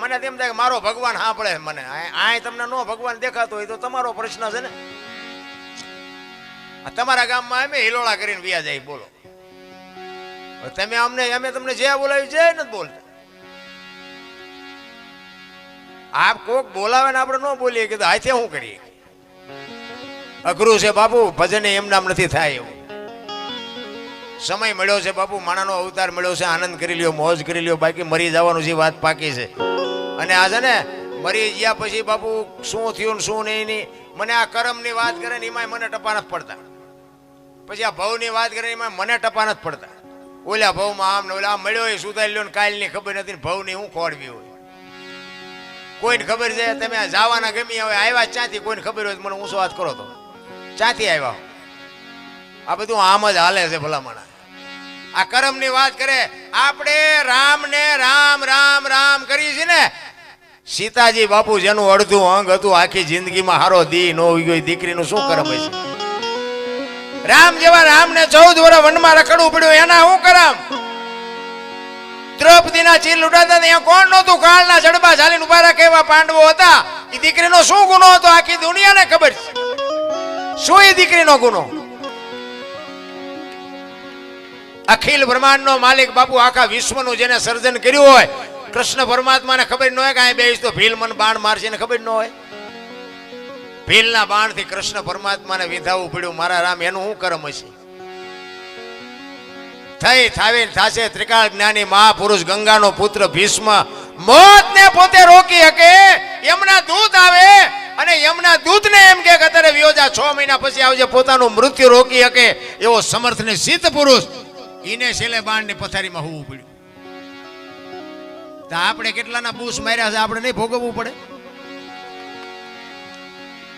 A: મને તેમ થાય કે મારો ભગવાન સાંભળે મને. આ તમને નો ભગવાન દેખાતો હોય તો તમારો પ્રશ્ન છે ને. તમારા ગામમાં અમે હિલોળા કરીને વ્યા જાય. બોલો, તમે અમે તમને જે બોલાવી જે નથી બોલતા. આપ કોક બોલાવે ને આપણે ન બોલીએ કે હાથે શું કરીએ? અઘરું છે બાપુ. ભજન એમ નામ નથી થાય એવું. સમય મળ્યો છે બાપુ, માણાનો અવતાર મળ્યો છે, આનંદ કરી લ્યો, મોજ કરી લ્યો, બાકી મરી જવાનું છે, વાત પાકી છે. અને આ છે ને મરી ગયા પછી બાપુ શું થયું ને શું નહીં, મને આ કર્મની વાત કરે ને એમાં મને ટપા નથી પડતા. પછી આ ભવની વાત કરે એમાં મને ટપા નથી પડતા. ઓલા ભવમાં આમ ને ઓલા મળ્યો એ સુધારી લ્યો ને કાલની ખબર નથી ને ભવની હું ખોડવી હોય. કોઈને ખબર છે તમે જવાના ગમી હવે આવ્યા ક્યાંથી કોઈને ખબર હોય મને ઊંચો વાત કરો તો ક્યાંથી આવ્યા? આ બધું આમ જ હાલે છે ભલામણા. આ કર્મની વાત કરે. આપણે રામને રામ રામ રામ કરીએ છીએ ને. સીતાજી બાપુ જેનું અડધું અંગ હતું આખી જિંદગીમાં હારો દી નો ગયો, દીકરીનું શું કરમ છે? રામ જેવા રામને 14 વર્ષ વનમાં રખડવું પડ્યું, એના શું કરમ? દ્રૌપદીના ચીર લૂંટાતા ત્યાં કોણ નહોતું? કાળના જડબા ચાલીને ઉભા રાખે એવા પાંડવો હતા. એ દીકરીનો શું ગુનો હતો આખી દુનિયાને ખબર છે. શું એ દીકરીનો ગુનો? અખિલ બ્રહ્માંડનો માલિક બાપુ, આખા વિશ્વનું જેને સર્જન કર્યું હોય, કૃષ્ણ પરમાત્માને ખબર ન હોય કે અહીં બેસ તો ભીલ મને બાણ મારશે ને ખબર ન હોય. ભીલના બાણથી કૃષ્ણ પરમાત્માને વિંધાવવું પડ્યું. મારા રામ, એનું શું કરમ હશે? થઈ થાવી થાશે ત્રિકાળ જ્ઞાની મહાપુરુષ ગંગાનો પુત્ર ભીષ્મ મોતને પોતે રોકી શકે. એમના દૂત આવે અને એમના દૂતને એમ કે અત્યારે વિયોજા 6 મહિના પછી આવજે, પોતાનું મૃત્યુ રોકી શકે એવો સમર્થ ને સિદ્ધ પુરુષ, ઈને છેલ્લે બાણની પથારીમાં હોવું પડ્યું. તો આપણે કેટલાના બૂસ માર્યા છે, આપણે નહીં ભોગવવું પડે?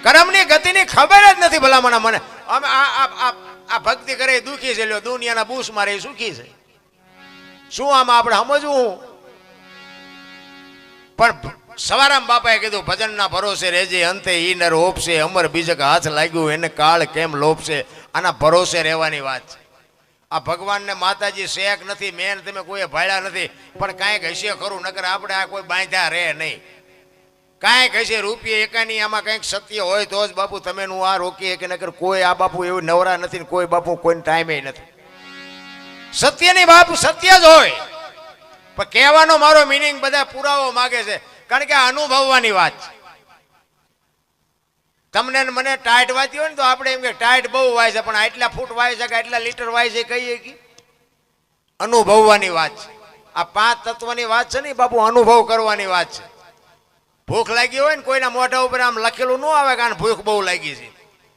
A: કરમની ગતિની ખબર જ નથી ભલામણા મને. અમે આ ભક્તિ કરે દુખી છે, લ્યો દુનિયાના બૂસ મારે સુખી છે. શું આમાં આપણે સમજવું? પણ સવારામ બાપાએ કીધું ભજનના ભરોસે રહેજે, અંતે ઈ નર ઓપશે, અમર બીજક હાથ લાગ્યું એને કાળ કેમ લોપશે. આના ભરોસે રહેવાની વાત છે. આ ભગવાનને માતાજી શેક નથી, મેન તમે કોઈ ભાડ્યા નથી, પણ કાંઈક હશે ખરું, નકર આપણે આ કોઈ બાંધ્યા રહે નહીં. કાંઈક હશે રૂપિયા એકાની, આમાં કંઈક સત્ય હોય તો જ બાપુ તમે નું આ રોકીએ કે નકર કોઈ આ બાપુ એવું નવરા નથી ને કોઈ બાપુ કોઈ ટાઈમે નથી. સત્યની બાપુ સત્ય જ હોય, પણ કહેવાનો મારો મિનિંગ બધા પુરાવો માગે છે, કારણ કે આ અનુભવવાની વાત છે. તમને મને ટાઈટ વાતી હોય ને તો આપણે એમ કે ટાઈટ બહુ વાય છે, પણ આટલા ફૂટ વાય છે કે આટલા લીટર વાય છે કહીએ કે અનુભવવાની વાત છે. આ 5 તત્વની વાત છે ને બાપુ, અનુભવ કરવાની વાત છે. ભૂખ લાગી હોય ને કોઈના મોઢા ઉપર આમ લખેલું ન આવે કારણ ભૂખ બહુ લાગી છે,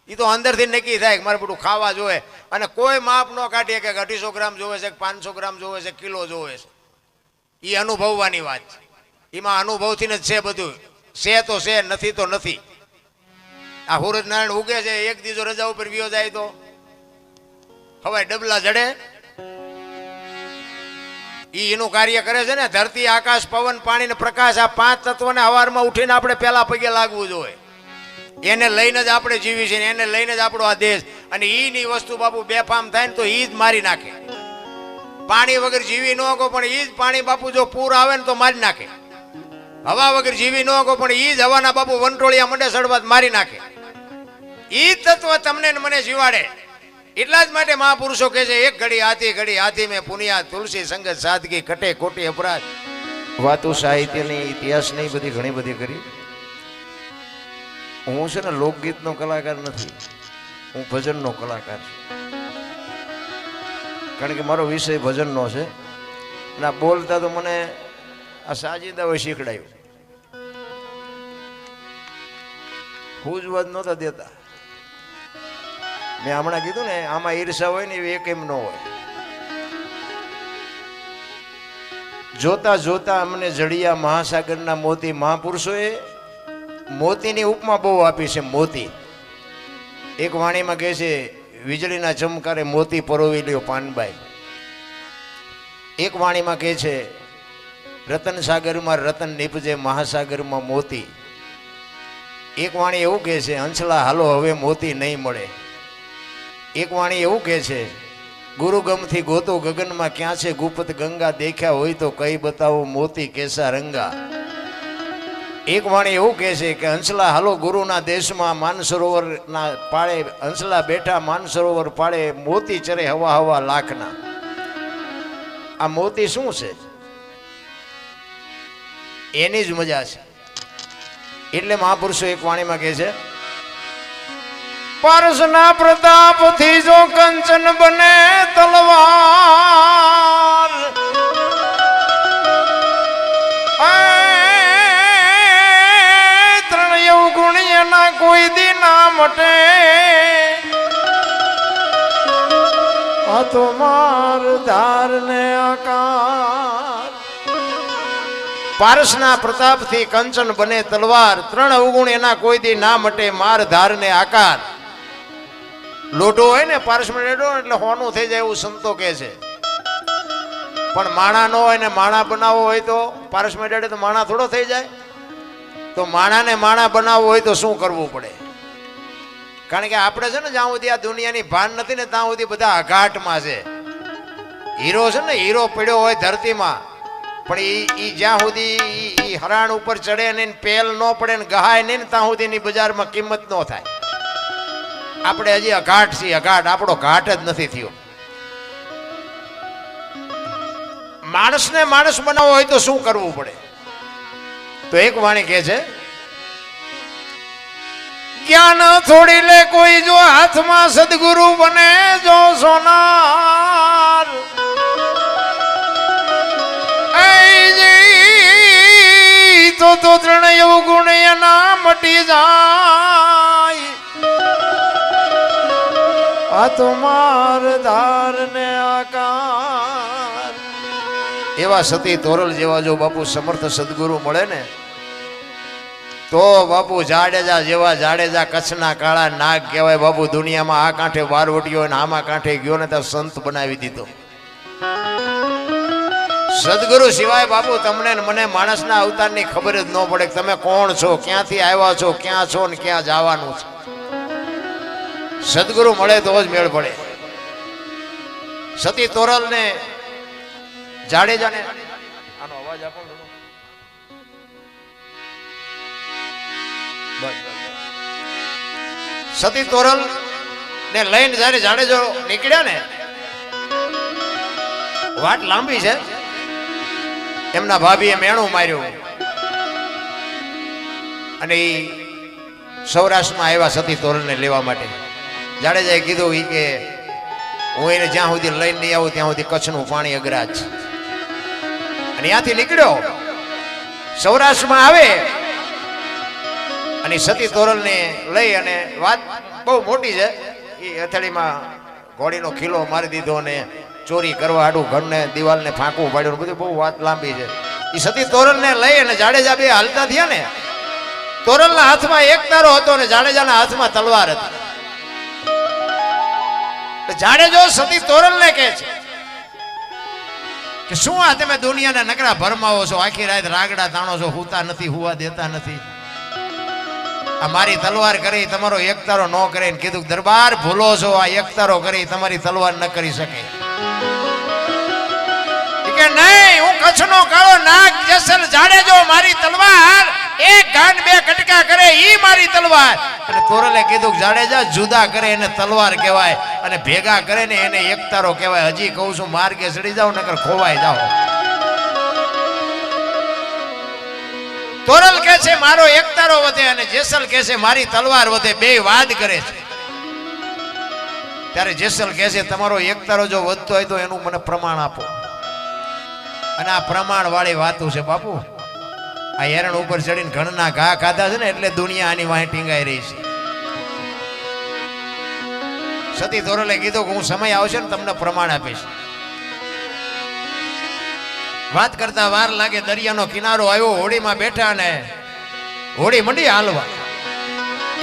A: એ તો અંદરથી નક્કી થાય કે મારે બધું ખાવા જોવે, અને કોઈ માપ ન કાઢીએ કે 250 ગ્રામ જોવે છે, 500 ગ્રામ જોવે છે, કિલો જોવે છે. એ અનુભવવાની વાત છે. એમાં અનુભવથી જ છે બધું. છે તો છે, નથી તો નથી. આ સૂરજનારાયણ ઉગે છે, એક દીજો રજા ઉપર વિયો જાય તો હવાય ડબલા જડે. એનું કાર્ય કરે છે ને. ધરતી, આકાશ, પવન, પાણી ને પ્રકાશ, આ 5 તત્વને હવારમાં ઉઠીને આપણે પહેલા પગે લાગવું જોઈએ. એને લઈને જ આપણે જીવી છીએ, એને લઈને જ આપણો આ દેશ. અને ઈની વસ્તુ બાપુ બેફામ થાય ને તો ઈ જ મારી નાખે. પાણી વગર જીવી ન શકો, પણ ઈ જ પાણી બાપુ જો પૂર આવે ને તો મારી નાખે. હવા વગર જીવી ન શકો, પણ ઈ જ હવાના બાપુ વંટોળિયા મંડે સડવા મારી નાખે. ઈ તત્વ તમને ને મને જીવાડે. એટલા જ માટે મહાપુરુષો કહે છે, એક ઘડી હાથી મેં પુનિયા, તુલસી સંગત સાદગી, કટે કોટી અપરાધ. વાતો સાહિત્યની, ઇતિહાસની બધી ઘણી બધી કરી. હું છે ને લોકગીતનો કલાકાર નથી, હું ભજનનો કલાકાર છું. કારણ કે મારો વિષય ભજનનો છે. અને બોલતા તો મને આ સાજીદાઓ શીખડાયું. હુજવાદ નહોતા દેતા. મેં હમણાં કીધું ને, આમાં ઈર્ષા હોય ને એવી એક એમ ન હોય. જોતા જોતા અમને જડિયા મહાસાગરના મોતી. મહાપુરુષોએ મોતીની ઉપમા બહુ આપી છે. મોતી એક વાણીમાં કહે છે, વીજળીના ચમકારે મોતી પરોવી લ્યો પાનબાઈ. એક વાણીમાં કહે છે, રતન સાગરમાં રતન નીપજે મહાસાગરમાં મોતી. એક વાણી એવું કહે છે, હંસલા હાલો હવે મોતી નહીં મળે. એક વાણી એવું કહે છે, ગુરુગમથી ગોતો ગગનમાં ક્યાં છે ગુપ્ત ગંગા, દેખ્યા હોય તો કઈ બતાવો મોતી કેસા રંગા. એક વાણી એવું કહે છે કે હંસલા હાલો ગુરુના દેશમાં માનસરોવરના પાળે, હંસલા બેઠા માનસરોવર પાળે, મોતી ચરે હવા હવા લાખના. આ મોતી શું છે? એની જ મજા છે. એટલે મહાપુરુષો એક વાણીમાં કહે છે, પારસના પ્રતાપથી જો કંચન બને તલવાર, ત્રણ અવગુણ એના કોઈ દી ના મટે. આ તો માર ધાર ને આકાર. પારસના પ્રતાપથી કંચન બને તલવાર, 3 અવગુણ એના કોઈ દી ના મટે. માર ધાર ને આકાર. લોટો હોય ને પારસમાં રેડો એટલે હોનું થઈ જાય એવું સંતો કહે છે. પણ માણા નો હોય ને માણા બનાવવો હોય તો પારસમાં રેડે તો માણા થોડો થઈ જાય. તો માણાને માણા બનાવવો હોય તો શું કરવું પડે? કારણ કે આપણે છે ને જ્યાં સુધી આ દુનિયાની ભાન નથી ને ત્યાં સુધી બધા અઘાટમાં છે. હીરો છે ને, હીરો પડ્યો હોય ધરતીમાં, પણ ઈ જ્યાં સુધી હરાણ ઉપર ચડે ને પેલ ન પડે ને ગહાય નહીં ને ત્યાં સુધી બજારમાં કિંમત ન થાય. આપણે હજી અઘાટ છીએ, અઘાટ. આપણો ઘાટ જ નથી થયો. માણસને માણસ બનાવવો હોય તો શું કરવું પડે? તો એક વાણી કહે છે, જ્ઞાન થોડી લે કોઈ જો હાથમાં સદગુરુ બને જો સોનાર, તો ત્રણેય ગુણ એના મટી જાય. આ તો માર ધાર ને આકાર. એવા સતી તોરલ જેવા જો બાપુ સમર્થ સદગુરુ મળે ને તો બાપુ જાડેજા જેવા, જાડેજા કચ્છના કાળા નાગ કહેવાય બાપુ. દુનિયામાં આ કાંઠે બારવટીયો અને આમાં કાંઠે ગયો ને તો સંત બનાવી દીધો. સદગુરુ સિવાય બાપુ તમને મને માણસના અવતારની ખબર જ ન પડે કે તમે કોણ છો, ક્યાંથી આવ્યા છો, ક્યાં છો ને ક્યાં જવાનું છે. સદગુરુ મળે તો જ મેળ પડે. સતી તોરલ ને જાડેજાને આનો અવાજ આપો. સતી તોરલ ને લઈને જયારે જાડેજો નીકળ્યા ને, વાટ લાંબી છે. એમના ભાભીએ મેણું માર્યું અને એ સૌરાષ્ટ્રમાં આવ્યા સતી તોરલને લેવા માટે. જાડેજાએ કીધું ઈ કે હું એને જ્યાં સુધી લઈને નહીં આવું ત્યાં સુધી કચ્છનું પાણી અઘરા છે. અને ત્યાંથી નીકળ્યો સૌરાષ્ટ્રમાં આવે અને સતી તોરલને લઈ, અને વાત બહુ મોટી છે. એ હથેળીમાં ઘોડીનો ખીલો મારી દીધો અને ચોરી કરવા હાડું ઘરને દિવાલને ફાંકવું પાડ્યું. બધું બહુ વાત લાંબી છે. એ સતી તોરલને લઈ અને જાડેજા બે હાલતા થયા ને, તોરલના હાથમાં એક તારો હતો અને જાડેજાના હાથમાં તલવાર હતી. જાડેજો સતી તોરલને કહે છે કે શું આ તમે દુનિયાના નકરા ભરમાવો છો, આખી રાત રાગડા તાણો છો, હુતા નથી, હુવા દેતા નથી. આ મારી તલવાર કરી તમારો એક તારો ન કરે. કીધું દરબાર ભૂલો છો, આ એક તારો કરી તમારી તલવાર ન કરી શકે. કે નહીં, હું કચ્છનો કાળો નાગ જેસલ જાડેજો, મારી તલવાર એક ગાન બે કટકા કરે ઈ મારી તલવાર. અને તોરલે કીધું જાડેજા જુદા કરે એને તલવાર કહેવાય અને ભેગા કરે ને એને એક તારો કહેવાય. હજી કહું છું માર્ગે ચડી જાવ નકર ખોવાઈ જાવ. તોરલ કહે છે મારો એક તારો વધે અને જેસલ કહે છે મારી તલવાર વધે. બે વાદ કરે છે. ત્યારે જેસલ કહે છે તમારો એક તારો જો વધતો હોય તો એનું મને પ્રમાણ આપો. અને આ પ્રમાણ વાળી વાતું છે બાપુ. આ હેરણ ઉપર ચડીને ઘણના ઘા ખાધા છે ને એટલે દુનિયા આની વાહે ટીંગાઈ રહી છે. સતી તોરલે કીધું કે હું સમય આવશે ને તમને પ્રમાણ આપીશ. વાત કરતા વાર લાગે. દરિયાનો કિનારો આવ્યો, હોડીમાં બેઠા ને હોડી મંડી હાલવા.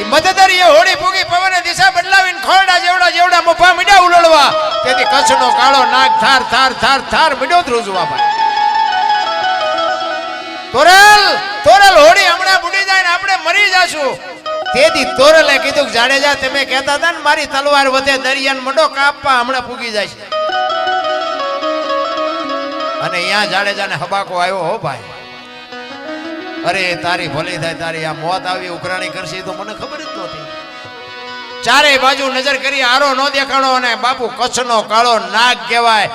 A: એ મધદરિયે હોડી પૂગી, પવને દિશા બદલાવીને ખોરડા જેવડા જેવડા મફા મીડા ઉલળવા. તેથી કચ્છનો કાળો નાગ થાર થાર થાર થાર મીડો ધ્રુજવા ભાઈ. તોરલ તોરલ હોડી હમણાં બુડી જાય ને આપણે મરી જાશું. તેથી તોરલે કીધું જાડેજા તમે કહેતા હતા ને મારી તલવાર વધે, દરિયાનો મંડો કાપવા હમણાં પૂગી જાય છે. અને અહીંયા જાડેજાને હબાકો આવ્યો. હો ભાઈ, અરે તારી ભલી થાય, તારી આ મોત આવી ઉઘરાણી કરશે તો મને ખબર જ નહોતી. ચારે બાજુ નજર કરી, આરો નો દેખાણો. અને બાપુ કચ્છનો કાળો નાગ કહેવાય.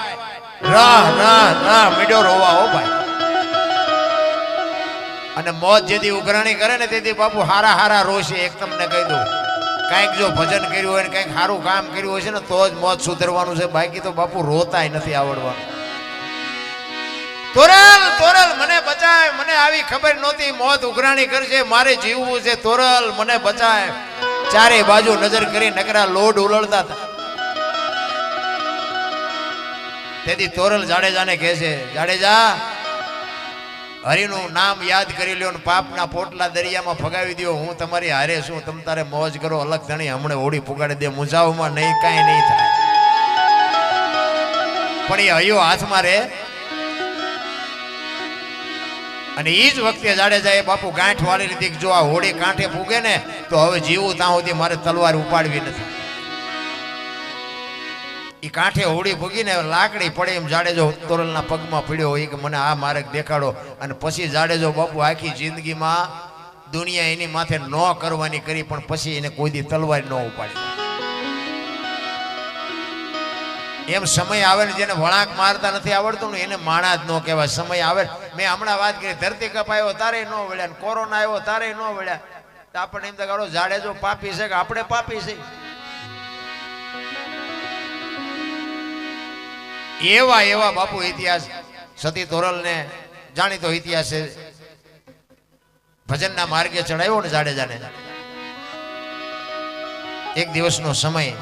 A: રાહ રાહ રાહ મીડો રોવા. હો ભાઈ, અને મોત જેથી ઉઘરાણી કરે ને તેથી બાપુ હારા હારા રોશે. એક તમને કહી દઉં, કાંઈક જો ભજન કર્યું હોય ને કાંઈક સારું કામ કર્યું હોય છે ને તો જ મોત સુધરવાનું છે. બાકી તો બાપુ રોતાય નથી આવડવાનું. તોરલ તોરલ મને બચાય, મને આવી ખબર નહોતી મોત ઉઘરાણી કરશે, મારે જીવવું છે. તોરલ મને બચાય. ચારે બાજુ નજર કરી નકરા લોડ ઉલળતા હતા. તેથી તોરલ જાડેજાને કહે છે જાડેજા હરિનું નામ યાદ કરી લ્યો ને પાપના પોટલા દરિયામાં ફગાવી દો. હું તમારી હારે છું, તમ તારે મોજ કરો. અલગ ધણી હમણે હોડી પુગાડી દે. મુંજાવમાં નહીં, કાંઈ નહીં થાય. પણ એ હૈયો હાથમાં રે. અને એ જ વખતે જાડેજાએ બાપુ ગાંઠ વાળી લીધી કે જો આ હોડી કાંઠે ફૂગે ને તો હવે જીવું ત્યાં સુધી મારે તલવાર ઉપાડવી નથી. એ કાંઠે હોડી ફૂગીને લાકડી પડે એમ જાડેજો તોરલના પગમાં પડ્યો હોય કે મને આ માર્ગ દેખાડો. અને પછી જાડેજો બાપુ આખી જિંદગીમાં દુનિયા એની માથે ન કરવાની કરી, પણ પછી એને કોઈ દી તલવાર ન ઉપાડી. એમ સમય આવે ને જેને વળાંક મારતા નથી આવડતું ને એને માણા જ ન કહેવાય. સમય આવે મેં હમણાં વાત કરી ધરતી કપાયો તારે ન વળ્યા, કોરોના આવ્યો તારે ન વળ્યા. તો આપણને એમ તો જાડેજો પાપી છે કે આપણે પાપી છે? એવા એવા બાપુ ઇતિહાસ સતી તોરલ ને જાણીતો ઇતિહાસ છે. ભજનના માર્ગે ચડાવ્યો ને જાડેજાને. એક દિવસનો સમય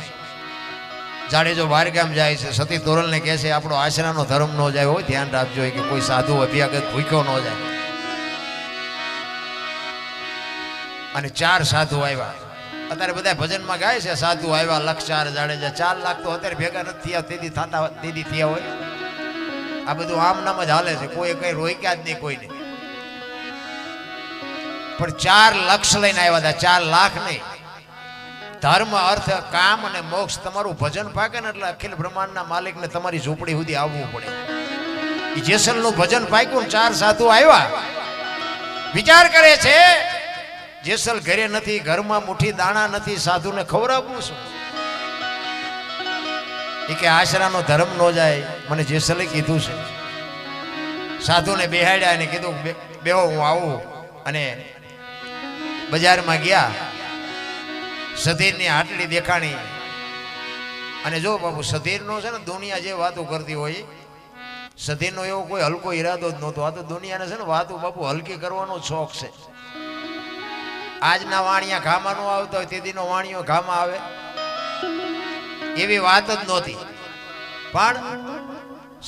A: જાડેજો બહાર ગામ જાય છે. સતી તોરલ ને કહે છે આપણો આશરાનો ધર્મ ન જાય હોય, ધ્યાન રાખજો કે કોઈ સાધુ અભ્યાગત ભૂખ્યો ન જાય. અને 4 સાધુ આવ્યા. અત્યારે બધા ભજનમાં ગાય છે સાધુ આવ્યા 1,04,000 જાડેજા. 4 લાખ તો અત્યારે ભેગા નથી થયા, તેથી થયા હોય. આ બધું આમ નામ જ હાલે છે, કોઈ કઈ રોક્યા જ નહીં કોઈને. પણ 4 લક્ષ લઈને આવ્યા હતા, 4 લાખ નહીં. ધર્મ અર્થ કામ અને મોક્ષ તમારું ભજન પાકે ને એટલે અખિલ બ્રહ્માંડના માલિકને તમારી ઝૂંપડી સુધી આવવું પડે. એ જેસલનું ભજન પાક્યું ને 4 સાધુ આવ્યા. વિચાર કરે છે જેસલ ઘરે નથી, ઘરમાં મુઠ્ઠી દાણા નથી, સાધુને ખવડાવવું શું? એ કે આશરાનો ધર્મ ન જાય, મને જેસલે કીધું છે. સાધુને બેહાડ્યા અને કીધું બેહો હું આવું. અને બજારમાં ગયા, સધીરની હાટલી દેખાણી. અને જો બાપુ સધીરનો છે ને દુનિયા જે વાતો કરતી હોય, સધીરનો એવો કોઈ હલકો ઈરાદો જ નહોતો. આ તો દુનિયાને છે ને વાતો બાપુ હલકી કરવાનો શોખ છે. આજના વાણિયા ઘામાં નો આવતા હોય, તેદીનો વાણિયો ઘામાં આવે એવી વાત જ નહોતી. પણ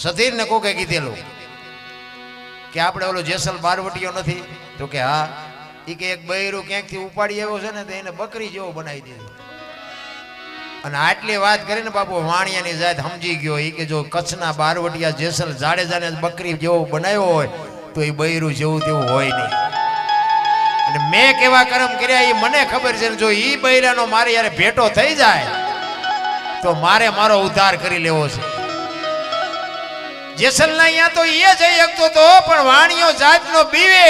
A: સધીરને કોકે કીધેલું કે આપણે ઓલો જેસલ બારવટીયો નથી? તો કે હા. એ કે એક બૈરું ક્યાંકથી ઉપાડી આવ્યો છે ને તો એને બકરી જેવો બનાવી દીધો. અને આટલી વાત કરીને બાપુ વાણિયાની જાત સમજી ગયો. એ કે જો કચ્છના બારવટીયા જેસલ જાડેજાને બકરી જેવો બનાવ્યો હોય તો એ બૈરું જેવું તેવું હોય નહીં. અને મેં કેવા કર્મ કર્યા એ મને ખબર છે. જો એ બૈરાનો મારે યારે ભેટો થઈ જાય તો મારે મારો ઉદ્ધાર કરી લેવો છે. જેસલના અહીંયા તો એ જઈ શકતો તો, પણ વાણિયો જાતનો બીવે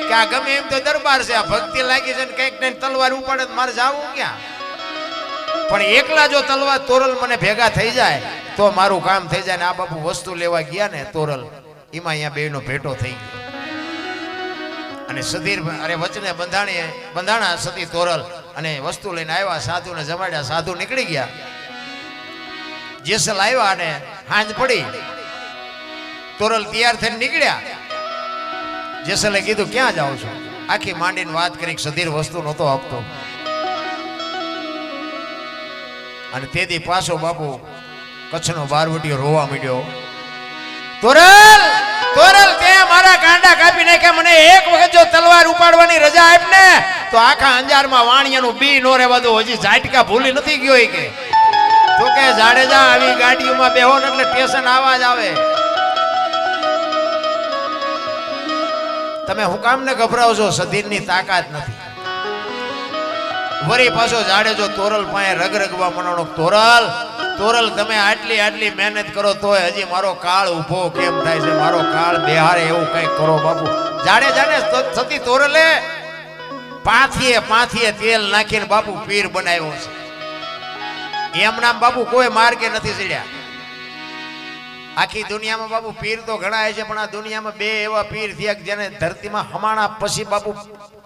A: કે આ ગમે એમ તો દરબાર છે, આ ભક્તિ લાગી છે ને કંઈક ને તલવાર ઉપાડે મારે જાવું ક્યાં? પણ એકલા જો તલવાર તોરલ મને ભેગા થઈ જાય તો મારું કામ થઈ જાય. ને આ બાપુ વસ્તુ લેવા ગયા ને તોરલ, એમાં અહીંયા બેનો ભેટો થઈ ગયો. અને સધીર અરે વચને બંધાણા સતી તોરલ અને વસ્તુ લઈને આવ્યા. સાધુને જમાડ્યા, સાધુ નીકળી ગયા. જેસલ આવ્યા અને હાંજ પડી. તોરલ તૈયાર થઈને નીકળ્યા. જેસલે કીધું ક્યાં જાઓ છો? આખી માંડીને વાત કરી. સધીર વસ્તુ નહોતો આપતો. અને તેથી પાછો બાપુ કચ્છનો બારવટીયો રોવા માંડ્યો. તોરલ તોરલ તે મારા કાંડા કાપી નાખ્યા. મને એક વખત જો તલવાર ઉપાડવાની રજા આપ ને તો આખા અંજારમાં વાણિયાનું બી નો રહેવા દો. હજી ઝાટકા ભૂલી નથી ગયો. એ કે તો કે જાડેજા આવી ગાડીઓમાં બેહો ને એટલે સ્ટેશન આવાજ આવે. તમે હું કામ ને ગભરાવો છો? સધીરની તાકાત નથી. વરી પાછો જાડેજો તોરલ પાસે રગરગવા મનાણો. તોરલ તોરલ તમે આટલી મહેનત કરો તોય હજી મારો કાળ ઉભો કેમ થાય છે? મારો કાળ બેહારે એવું કઈક કરો બાપુ. જાડેજાને સતી તોરલે પાથીએ તેલ નાખીને બાપુ પીર બનાવ્યો છે. એમ નામ બાપુ કોઈ માર્ગે નથી ચડ્યા. આખી દુનિયામાં બાપુ પીર તો ઘણા છે, પણ આ દુનિયામાં 2 એવા પીર થયા કે જેને ધરતીમાં હમાણા પછી બાપુ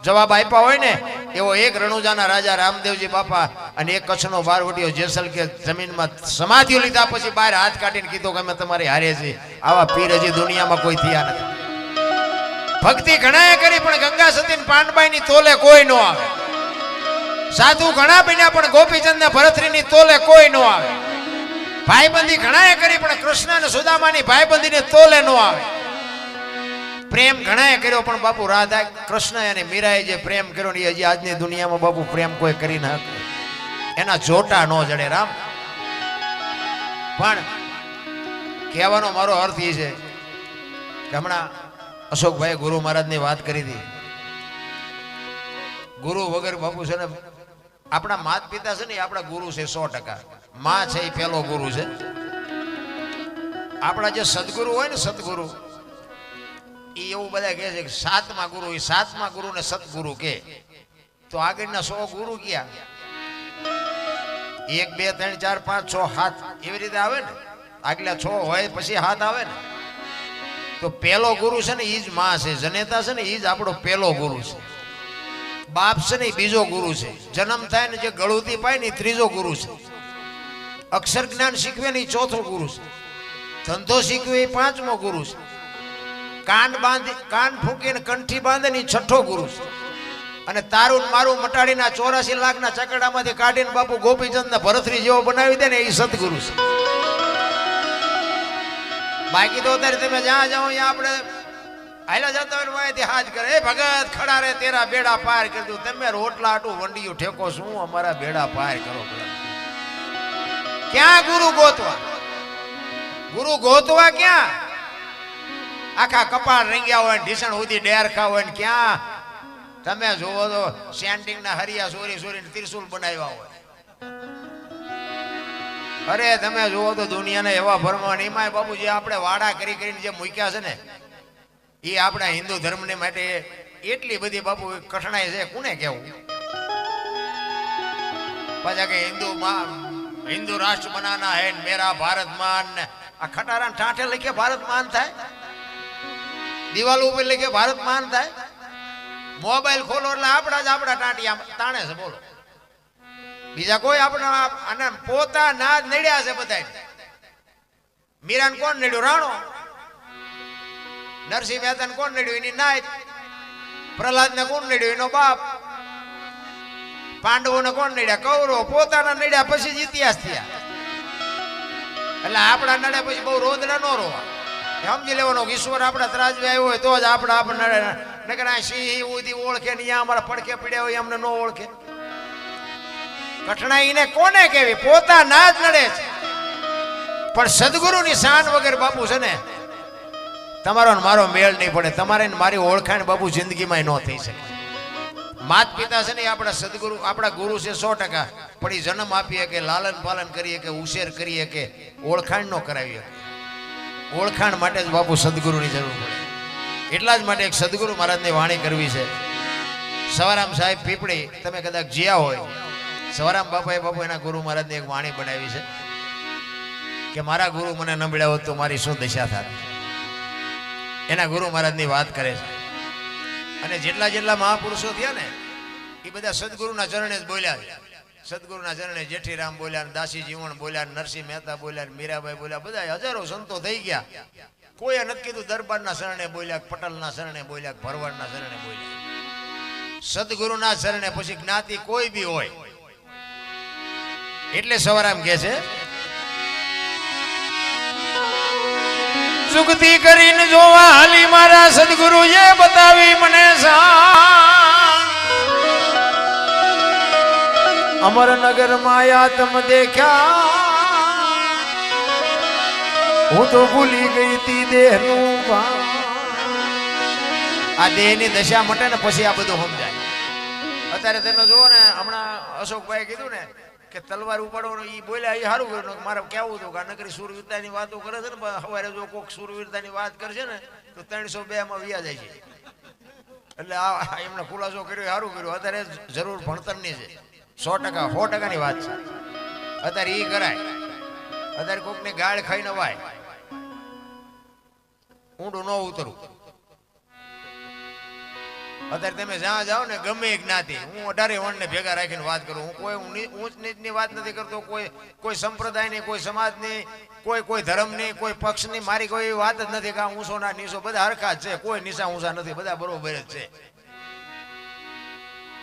A: જવાબ આપ્યા હોય ને, એવો એક રણુજાના રાજા રામદેવજી બાપા અને એક કચ્છનો બારવટીયો જેસલ કે જમીનમાં સમાધિઓ લીધા પછી બહાર હાથ કાઢીને કીધું કે અમે તમારી હારે છીએ. આવા પીર હજી દુનિયામાં કોઈ થયા નથી. ભક્તિ ઘણાએ કરી પણ ગંગા સતી પાંડબાઈની તોલે કોઈ ન આવે. સાધુ ઘણા બન્યા પણ ગોપીચંદ ને ભરતરીની તોલે કોઈ ન આવે. ભાઈબંધી ઘણાએ કરી પણ કૃષ્ણ અને સુદામાની ભાઈબંધીને તોલે ન આવે. પ્રેમ ઘણાએ કર્યો પણ બાપુ રાધા કૃષ્ણ અને મીરાએ જે પ્રેમ કર્યો ને હજી આજની દુનિયામાં બાપુ પ્રેમ કોઈ કરી ના શકે. એના જોટા ન જડે રામ. પણ કહેવાનો મારો અર્થ એ છે કે હમણાં અશોકભાઈ ગુરુ મહારાજની વાત કરી હતી. ગુરુ વગર બાપુ છે ને આપણા માત પિતા છે ને આપણા ગુરુ છે 100%. માં છે એ પહેલો ગુરુ છે. આપણા જે સદગુરુ હોય ને સદગુરુ એ એવું બધા કહે છે કે 7મા ગુરુ, એ 7મા ગુરુને સદગુરુ કે. તો આગળના 100 ગુરુ ક્યાં? 1 2 3 4 5 6 7 એવી રીતે આવે ને. આગલા 6 હોય પછી 7 આવે ને. તો પેલો ગુરુ છે ને ઈ જ માં છે, જનેતા છે ને ઈ જ આપણો પેલો ગુરુ છે. બાપ છે ને એ બીજો ગુરુ છે. જન્મ થાય ને જે ગળુતી પાય ને ત્રીજો ગુરુ છે. અક્ષર જ્ઞાન શીખવે ને એ ચોથો ગુરુ છે. ધંધો શીખવે એ પાંચમો ગુરુ છે. કાન ફૂંકીને કંઠી બાંધે ને એ છઠ્ઠો ગુરુ છે. અને તારું મારું મટાડીના 84 લાખના ચકડામાંથી કાઢીને બાપુ ગોપીચંદ ને ભરતરી જેવો બનાવી દે ને એ સદગુરુ છે. બાકી તો અત્યારે તમે જ્યાં જાઓ ત્યાં આપણે હાલા જતા હોય માહિતી હાથ કરે, એ ભગત ખડા રે તેરા બેડા પાર કરી દઉં. તમે રોટલા આટું વંડિયું ઠેકો શું અમારા બેડા પાર કરો? ક્યાં ગુરુ ગોતવા? ગુરુ ગોતવા ક્યાં? આખા કપાળ રંગ્યા હોય, ઢીસણ સુધી ડેરખા હોય ને ક્યાં તમે જોવો તો સેન્ટિંગ ના હરિયા સોરી સોરી ત્રિશુલ બનાવ્યા હોય. અરે તમે જોવો તો દુનિયાના એવા ભરમાન એમાં બાપુ જે આપણે વાડા કરી કરીને જે મૂક્યા છે ને એ આપણા હિન્દુ ધર્મને માટે એટલી બધી બાપુ કઠણાઈ છે, કોને કેવું? પાછા કે હિન્દુ રાષ્ટ્ર બનાના હે મેરા ભારત માન, આ ખટારા ઠાઠે લખે ભારત માન થાય, દિવાલ ઉપર લખે ભારત માન થાય. મોબાઈલ ખોલો એટલે આપણા ટાંટિયા તાણે છે. બોલો બીજા કોઈ આપણા અને પોતાના જ નડ્યા છે બધા. મીરાન કોણ નડ્યું? રાણો. નરસિંહ મહેતા કોણ નડ્યું? એની નાયત. પ્રહલાદ ને કોણ નડ્યું? એનો બાપ. પાંડવો ને કોણ નડ્યા? કૌરવ. પોતાના નડ્યા પછી જ ઇતિહાસ થયા. એટલે આપણા નડે પછી બહુ રોદડા નો રોવા. સમજી લેવાનો ઈશ્વર આપણા ત્રાજવે આવ્યો હોય તો જ આપણે નડે. નકર આ સિંહ ઉધી ઓળખે ને અમારા પડખે પીડ્યા હોય અમને ન ઓળખે. કઠણાઈ ને કોને કેવી? પોતાના જ નડે છે. પણ સદગુરુની શાન વગર બાપુ છે ને તમારો મારો મેળ નહીં પડે. તમારે મારી ઓળખાણ બાપુ જિંદગીમાં ન થઈ શકે. માત પિતા છે ને આપણા સદગુરુ આપણા ગુરુ છે 100%. પણ એ જન્મ આપીએ કે લાલન પાલન કરીએ કે ઉછેર કરીએ કે ઓળખાણ ન કરાવીએ. ઓળખાણ માટે જ બાપુ સદગુરુની જરૂર પડે. એટલા જ માટે એક સદગુરુ મહારાજની વાણી કરવી છે. સવારામ સાહેબ પીપળી તમે કદાચ જ્યાં હોય, સવારામ બાપાએ બાપુ એના ગુરુ મહારાજની એક વાણી બનાવી છે કે મારા ગુરુ મને ન મળ્યા હોત તો મારી શું દશા થાત. એના ગુરુ મહારાજની વાત કરે છે. અને જેટલા મહાપુરુષો થયા ને એ બધા સદગુરુના ચરણે જ બોલ્યા છે. સદગુરુના ચરણે જેઠીરામ બોલ્યા, દાસી જીવણ બોલ્યા, નરસિંહ મહેતા બોલ્યા, મીરાબાઈ બોલ્યા, બધા હજારો સંતો થઈ ગયા. કોઈ નથી કીધું દરબારના શરણે બોલ્યા, પટલના શરણે બોલ્યા, ભરવાડના શરણે બોલ્યા. સદગુરુના શરણે પછી જ્ઞાતિ કોઈ બી હોય. એટલે સવારામ કહે છે સુગતી કરીને જોવા હાલી મારા સદગુરુએ બતાવી મને અમરનગર માયા તમ દેખ્યા, હું તો ભૂલી ગઈ તી દેહનું ભાન. આ દેહની દશા મટે ને પછી આ બધું સમજાય. અત્યારે તમે જુઓ ને હમણાં અશોકભાઈ કીધું ને કે તલવાર ઉપાડવાનો એ બોલ્યા એ સારું કર્યું. મારે કેવું હતું કે નકરી સુરવીરતાની વાતો કરે છે ને, સવારે જો કોઈક સુરવીરતાની વાત કરશે ને તો 302 માં વ્યા જાય છે. એટલે આ એમને ખુલાસો કર્યો સારું કર્યું. અત્યારે જરૂર ભણતરની છે. 100% ની વાત છે. અત્યારે એ કરાય. અત્યારે કોકની ગાળ ખાઈને વાય ઊંડું ન ઉતરવું. અત્યારે તમે જ્યાં જાઓ ને ગમે એક જ્ઞાતિ, હું 18 વર્ણને ભેગા રાખીને વાત કરું. હું કોઈ ઊંચ નીચની વાત નથી કરતો. કોઈ સંપ્રદાયની, કોઈ સમાજની, કોઈ ધર્મની, કોઈ પક્ષની મારી કોઈ વાત જ નથી કે ઊંચો ના નીચો બધા હરખા જ છે. કોઈ નીચા ઊંચા નથી, બધા બરોબર જ છે.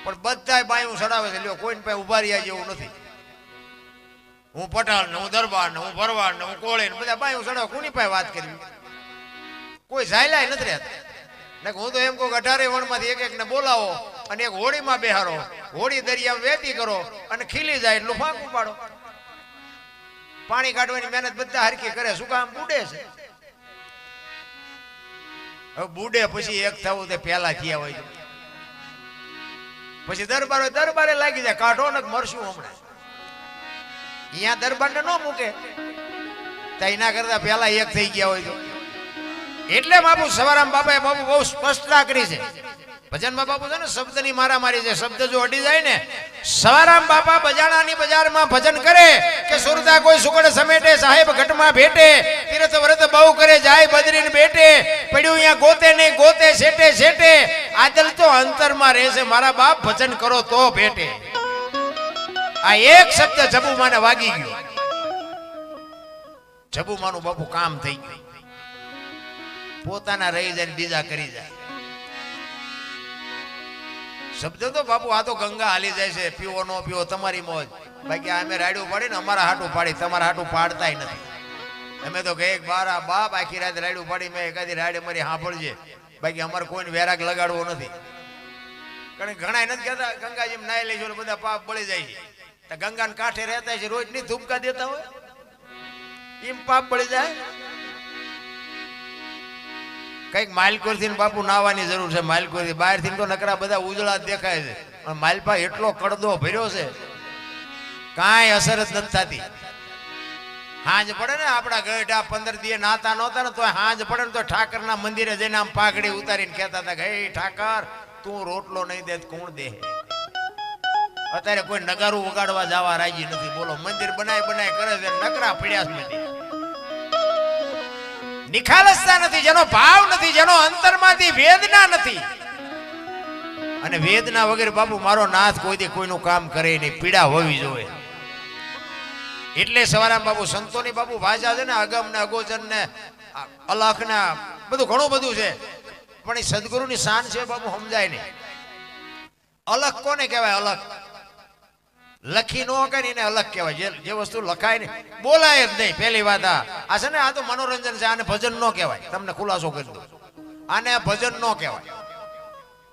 A: પણ બધા બાયું ચડાવે છે. લ્યો કોઈને પાસે ઉભા રહ્યા જેવું નથી. હું પટાલ ને, હું દરબાર ને, હું ભરવાડ ને, હું કોળી ને, બધા બાયું ચડાવે. કોની પાસે વાત કરવી? કોઈ ઝાયલાય નથી રહેતા. હું તો એમ કહું 18 વર્ણમાંથી એક ને બોલાવો અને એક હોળીમાં બેહારો, હોળી દરિયા વેતી કરો અને ખીલી જાય એટલું ફાંકું પાડો. પાણી કાઢવાની મહેનત બધા હરકી કરે. શું કામ? બુડે છે. હવે બુડે પછી એક થવું તે પહેલા થયા હોય. પછી દરબારે લાગી જાય. કાઢો ને મરશું હમણાં. અહીંયા દરબારને ન મૂકે તો એના કરતા પહેલા એક થઈ ગયા હોય તો. એટલે બાપુ સવારામ બાપાએ બાપુ બહુ સ્પષ્ટતા કરી છે. ભજનમાં બાપુ છે ને શબ્દની મારામારી છે. શબ્દ જો અડી જાય ને, સવારામ બાપા બજાણાની બજારમાં ભજન કરે કે સુરતા કોઈ સુગડ સમેટે, સાહેબ ઘટમાં ભેટે, તીરથ વ્રત બહુ કરે જાય બદરીને બેટે, પડ્યું અહીંયા ગોતે નહીં ગોતે શેટે શેટે, આદલ તો અંતરમાં રહેશે મારા બાપ ભજન કરો તો ભેટે. આ એક શબ્દ જબુમાને વાગી ગયો. જબુમાનું બાપુ કામ થઈ ગયું. પોતાના રહી જાય બીજા કરી જાય. શબ્દ તો બાપુ આ તો ગંગા હાલી જાય છે, પીવો નો પીવો તમારી મોજ. બાકી અમે રાડ્યું પાડી ને અમારા હાટું પાડી, તમારા હાટું પાડતાય નથી. અમે તો કે બારા બાપ આખી રાત રાડ્યું પાડી, મેં એકાદી રાડે મારી સાંભળજે, બાકી અમારે કોઈને વેરાગ લગાડવો નથી. કારણ ઘણા નથી કહેતા ગંગાજી નાઈ લઈશું એટલે બધા પાપ બળી જાય છે. તો ગંગાને કાંઠે રહેતા છે, રોજ ની ધૂમકા દેતા હોય એમ પાપ બળી જાય. કઈક માલકોર થી બાપુ નાવાની જરૂર છે. માલકોર થી બહાર થી તો નકરા બધા ઉજળા દેખાય છે, પણ માલપા એટલો કડદો ભર્યો છે કાંઈ અસર જ નથી થતી. હાંજ પડે ને આપડા ગઢા 15 દિવસ નાતા નહોતા ને તો હાંજ પડે ને તો ઠાકર ના મંદિરે જઈને આમ પાઘડી ઉતારીને કહેતા હતા કે હે ઠાકર તું રોટલો નહીં દે કોણ દે. અત્યારે કોઈ નગારું વગાડવા જવા રાજી નથી. બોલો મંદિર બનાય કરે છે, નકરા પીડ્યા નથી, નિખાલસતા નથી, જેનો ભાવ નથી, જેનો અંતરમાંથી વેદના નથી. અને વેદના વગર બાપુ મારો નાથ કોઈ દી કોઈનું કામ કરે નહીં, પીડા હોવી જોઈએ. એટલે સવારામ બાપુ સંતોની બાપુ ભાષા છે ને, અગમ ને અગોચર ને અલખ ને બધું ઘણું બધું છે, પણ એ સદગુરુની શાન છે બાપુ સમજાય નહીં. અલખ કોને કહેવાય? અલખ લખી નો કે એને અલગ કહેવાય. જે વસ્તુ લખાય ને બોલાય જ નહીં. પહેલી વાત આ છે ને, આ તો મનોરંજન છે, આને ભજન નો કહેવાય. તમને ખુલાસો કરી દઉં, આને ભજન નો કહેવાય.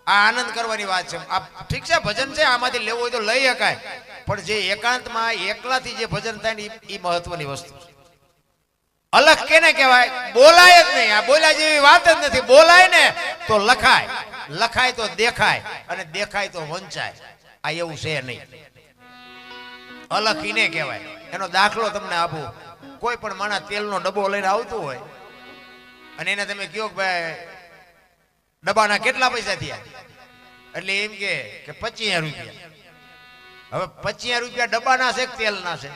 A: આ આનંદ કરવાની વાત છે. આ ઠીક છે ભજન છે, આમાંથી લેવું હોય તો લઈ શકાય, પણ જે એકાંતમાં એકલાથી જે ભજન થાય ને એ મહત્વની વસ્તુ છે. અલગ કેને કહેવાય? બોલાય જ નહીં. આ બોલ્યા જેવી વાત જ નથી. બોલાય ને તો લખાય, લખાય તો દેખાય, અને દેખાય તો વંચાય. આ એવું છે નહીં. અલગ ઈને કહેવાય. એનો દાખલો તમને આપું. કોઈ પણ માણસ તેલનો ડબ્બો લઈને આવતું હોય અને એને તમે કહો કે ભાઈ ડબ્બાના કેટલા પૈસા થયા, એટલે એમ કે 25 રૂપિયા. હવે 25 રૂપિયા ડબ્બાના છે કે તેલના છે?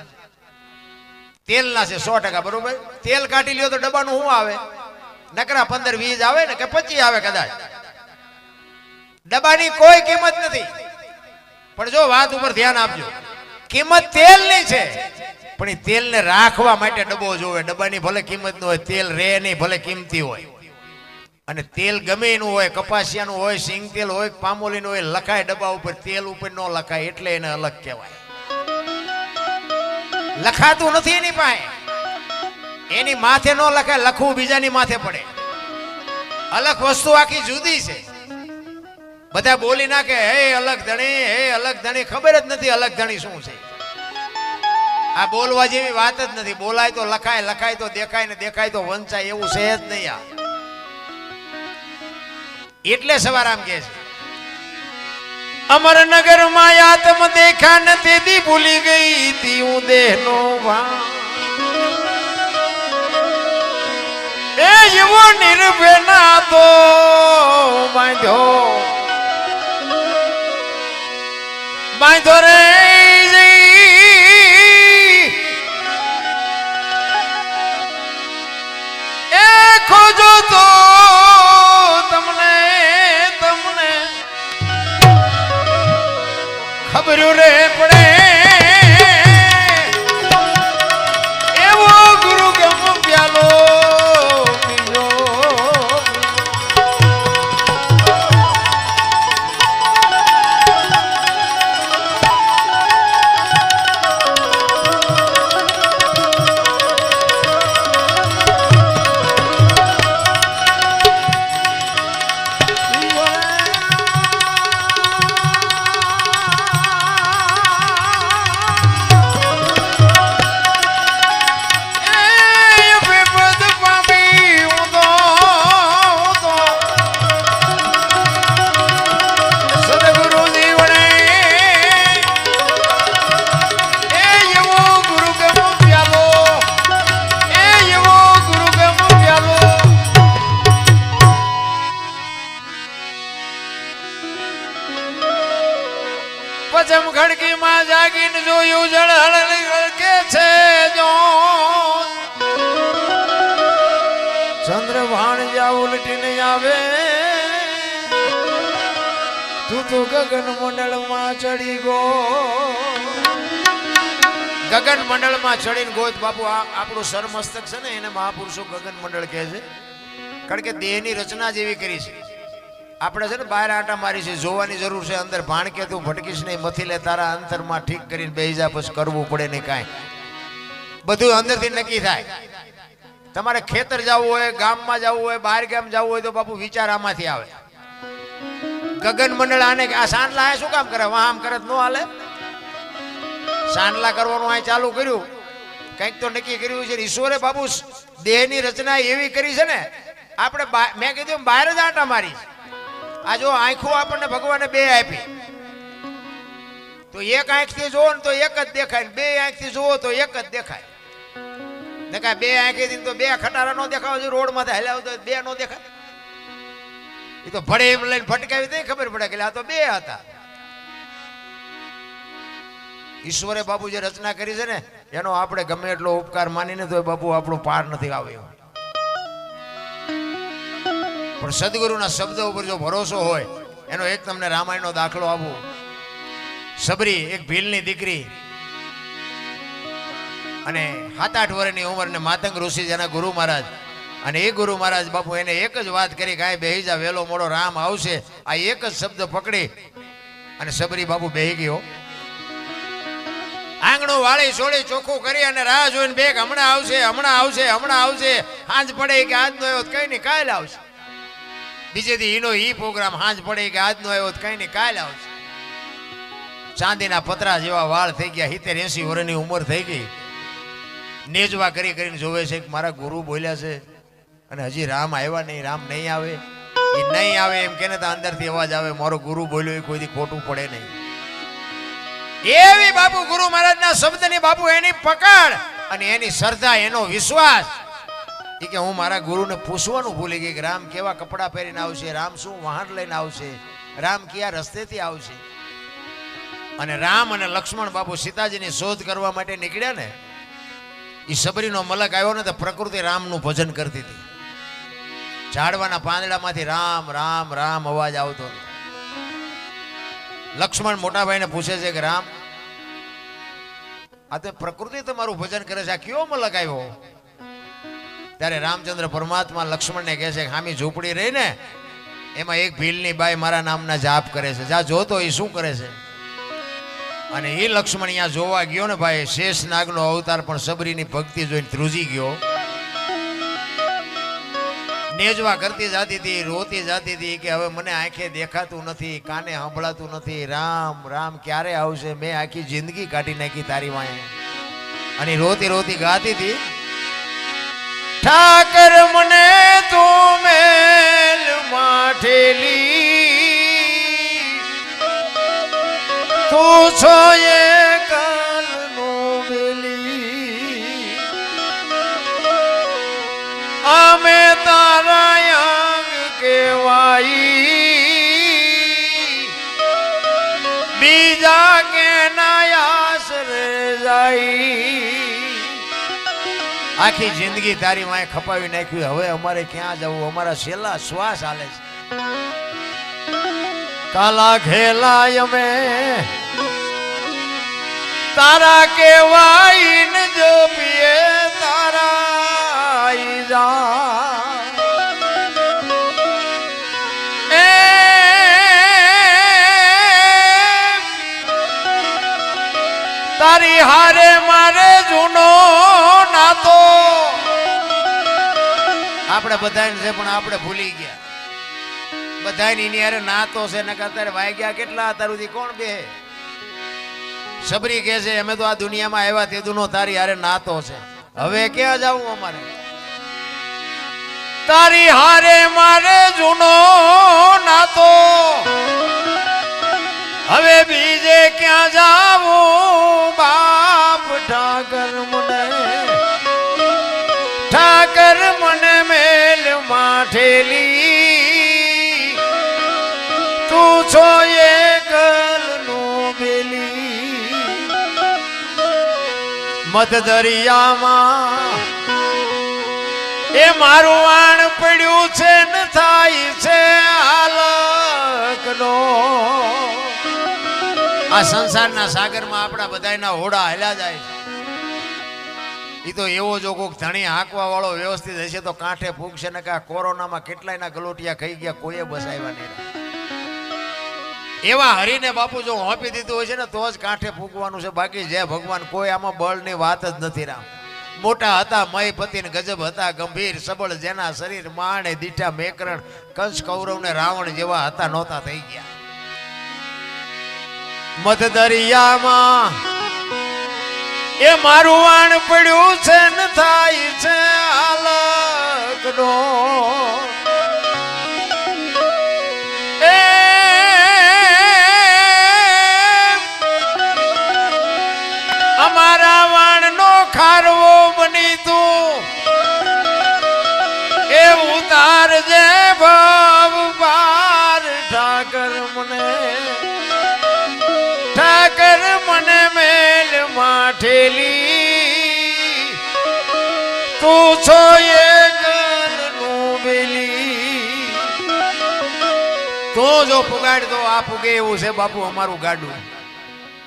A: તેલના છે 100%. બરોબર. તેલ કાઢી લ્યો તો ડબ્બાનું શું આવે? નકરા 15-20 આવે ને કે 25 આવે કદાચ. ડબ્બાની કોઈ કિંમત નથી. પણ જો વાત ઉપર ધ્યાન આપજો, કિંમત તેલની છે, પણ એ તેલને રાખવા માટે ડબ્બો જોવે. ડબ્બાની ભલે કિંમત ન હોય, તેલ રે નહીં, ભલે કિંમતી હોય. અને તેલ ગમે એનું હોય, કપાસિયાનું હોય, સિંગ તેલ હોય, પામોલીનું હોય, લખાય ડબ્બા ઉપર, તેલ ઉપર ન લખાય, એટલે એને અલગ કહેવાય. લખાતું નથી એની પાસે, એની માથે ન લખાય, લખવું બીજાની માથે પડે. અલગ વસ્તુ આખી જુદી છે. બધા બોલી નાખે હે અલગ ધણી, હે અલગ ધણી. ખબર જ નથી અલગ ધણી શું છે. આ બોલવા જેવી વાત જ નથી. બોલાય તો લખાય, લખાય તો દેખાય, ને દેખાય તો વંચાય, એવું છે જ નહીં. આ એટલે સવારામ કહે છે, અમરનગર માં આત્મ દેખા ન તેથી ભૂલી ગઈ તી હું દેહનો ભાવ. એ જીવો નિર્ભેના તો બાંધ્યો બાંધો રે એ ખોજો તો તમને તમને ખબર રે પડે. એવો ગુરુ ગમ પ્યાલો પીજો. જાગીને જોયું જળહળ કે છે જો ચંદ્ર ભાણ જા ઉલટીને આવે તું તો ગગન મંડળમાં ચડી ગો ગગન મંડળમાં ચડીને ગોત બાપુ આપણું સરમસ્તક છે ને એને મહાપુરુષો ગગન મંડળ કહે છે કારણ કે દેહની રચના જેવી કરી છે આપણે છે ને બહાર આંટા મારી છે જોવાની જરૂર છે અંદર ભાણ કે તું ભટકીશ નહીં મથી લે તારા અંતરમાં ઠીક કરીને બેસી જા પછી કરવું પડે નહીં કાંઈ બધું અંદરથી નક્કી થાય તમારે ખેતર જવું હોય ગામમાં જવું હોય બહાર ગામ જવું હોય તો બાપુ વિચાર આમાંથી આવે ગગન મંડળ આને આ સાંડલા શું કામ કરે વાહ આમ કરે ન હાલે સાંડલા કરવાનું અહીં ચાલુ કર્યું કંઈક તો નક્કી કર્યું છે ઈશ્વરે બાપુ દેહની રચના એવી કરી છે ને આપણે મેં કીધું બહાર જ આંટા મારી આ જો આંખો આપણને ભગવાને બે આપી તો એક આંખથી જોવો ને તો એક જ દેખાય બે આંખથી જોવો તો એક જ દેખાય ને કાંઈ બે આંખથી તો બે ખટારા નો દેખાવ છે રોડમાં હલાવ તો બે નો દેખાય એ તો ભડે એમ લઈને ફટકાવી દે ખબર પડે કે આ તો બે હતા ઈશ્વરે બાપુ જે રચના કરી છે ને એનો આપણે ગમે એટલો ઉપકાર માનીને તો બાપુ આપણો પાર નથી આવ્યો પણ સદગુરુના શબ્દ ઉપર જો ભરોસો હોય એનો એક તમને રામાયણનો દાખલો આપું સબરી એક ભીલની દીકરી અને 7-8 વર્ષની ઉંમરને માતંગ ઋષિ જેના ગુરુ મહારાજ અને એ ગુરુ મહારાજ બાપુ એને એક જ વાત કરી કાંઈ બેહી જા વેલો મોડો રામ આવશે આ એક જ શબ્દ પકડી અને સબરી બાપુ બેહી ગયો આંગણું વાળી સોળી ચોખ્ખું કરી અને રાહ જોઈને બેગ હમણાં આવશે હમણાં આવશે હમણાં આવશે હાંજ પડે કે આજ નો આવ્યો કઈ નહીં કાલે આવશે બીજે દી ઈનો ઈ પ્રોગ્રામ હાંજ પડે કે આજ નો આવ્યો કઈ નહીં કાલે આવશે ચાંદીના પતરા જેવા વાળ થઈ ગયા 70-80 વર્ષની ઉંમર થઈ ગઈ નેજવા કરી કરીને જોવે છે કે મારા ગુરુ બોલ્યા છે અને હજી રામ આવ્યા નહીં રામ નહીં આવે એ નહીં આવે એમ કે ને તો અંદરથી અવાજ આવે મારો ગુરુ બોલ્યો એ કોઈથી ખોટું પડે નહીં એવી બાપુ ગુરુ મહારાજના શબ્દની બાપુ એની પકડ અને એની શ્રદ્ધા એનો વિશ્વાસ એ કે હું મારા ગુરુને પૂછવાનું ભૂલી ગઈ કે રામ કેવા કપડાં પહેરીને આવશે રામ શું વાહન લઈને આવશે રામ કયા રસ્તેથી આવશે અને રામ અને લક્ષ્મણ બાપુ સીતાજીની શોધ કરવા માટે નીકળ્યા ને એ સબરીનો મલક આવ્યો ને તો પ્રકૃતિ રામનું ભજન કરતી હતી ઝાડવાના પાંદડામાંથી રામ રામ રામ અવાજ આવતો લક્ષ્મણ મોટા ભાઈને પૂછે છે કે રામ આ તો પ્રકૃતિ તમારું ભજન કરે છે આ કયો મલક આવ્યો ત્યારે રામચંદ્ર પરમાત્મા લક્ષ્મણને કહે છે કે હામી ઝૂંપડી રહી ને એમાં એક ભીલની બાઈ મારા નામના જાપ કરે છે જા જોતો એ શું કરે છે અને એ લક્ષ્મણ અહીંયા જોવા ગયો ને ભાઈ શેષ નાગનો અવતાર પણ સબરીની ભક્તિ જોઈને ધ્રુજી ગયો નેજવા કરતી જાતી હતી રોતી જાતી હતી કે હવે મને આંખે દેખાતું નથી કાને સંભળાતું નથી રામ રામ ક્યારે આવશે મેં આખી જિંદગી કાઢી નાખી તારી વાંહે અને રોતી રોતી ગાતી હતી ઠાકર મને તું મેલ માઠેલી તું છો એ કાલનો વેલી અમે તારા અંગ કેવાઈ બીજા કે આશરે જાય આખી જિંદગી તારી માએ ખપાવી નાખ્યું હવે અમારે ક્યાં જવું અમારા છેલ્લા શ્વાસ હાલે છે કાલા ઘેલા અમે તારા કેવાઈ ન જો પીએ તારા જા તારી હારે મારે જૂનો નાતો આપણે બધાને છે પણ આપણે ભૂલી ગયા બધાની એની હારે નાતો છે નકર અત્યારે વાગ્યા કેટલા તારુંથી કોણ બે સબરી કહે છે અમે તો આ દુનિયામાં આવ્યા તે દુનો તારી હારે નાતો છે હવે ક્યાં જાવું અમારે તારી હારે મારે જૂનો નાતો હવે બીજે ક્યાં જાવું બાપ ઠાકર મને મેલ માઠેલી તું છો એકલનો બેલી મત દરિયામાં એ મારું વાણ પડ્યું છે ને થાય છે હાલકનો આ સંસારના સાગરમાં આપણા બધાયના હોડા હાલ્યા જાય છે એ તો એવો જો કોઈક ધણી હાંકવા વાળો વ્યવસ્થિત હશે તો કાંઠે ફૂગશે ને કે આ કોરોનામાં કેટલાયના ગલોટિયા ખાઈ ગયા કોઈએ બસાવ્યા નહીં એવા હરીને બાપુ જો હોંપી દીધું હોય છે ને તો જ કાંઠે ફૂંકવાનું છે બાકી જય ભગવાન કોઈ આમાં બળની વાત જ નથી રામ મોટા હતા મય પતિ ને ગજબ હતા ગંભીર સબળ જેના શરીર માણે દીઠા મેકરણ કંસ કૌરવ ને રાવણ જેવા હતા નહોતા થઈ ગયા મત દરિયામાં એ મારું વાણ પડ્યું છે ને થાય છે હાલકનો અમારા વાણનો ખારવો બની તું એ ઉતાર જે ભવ પાર ઠાકર મને મેલ માઠેલી તું છો એ ગનનું બેલી તો જો પુગાડ તો આ પુગે એવું છે બાપુ અમારું ગાડું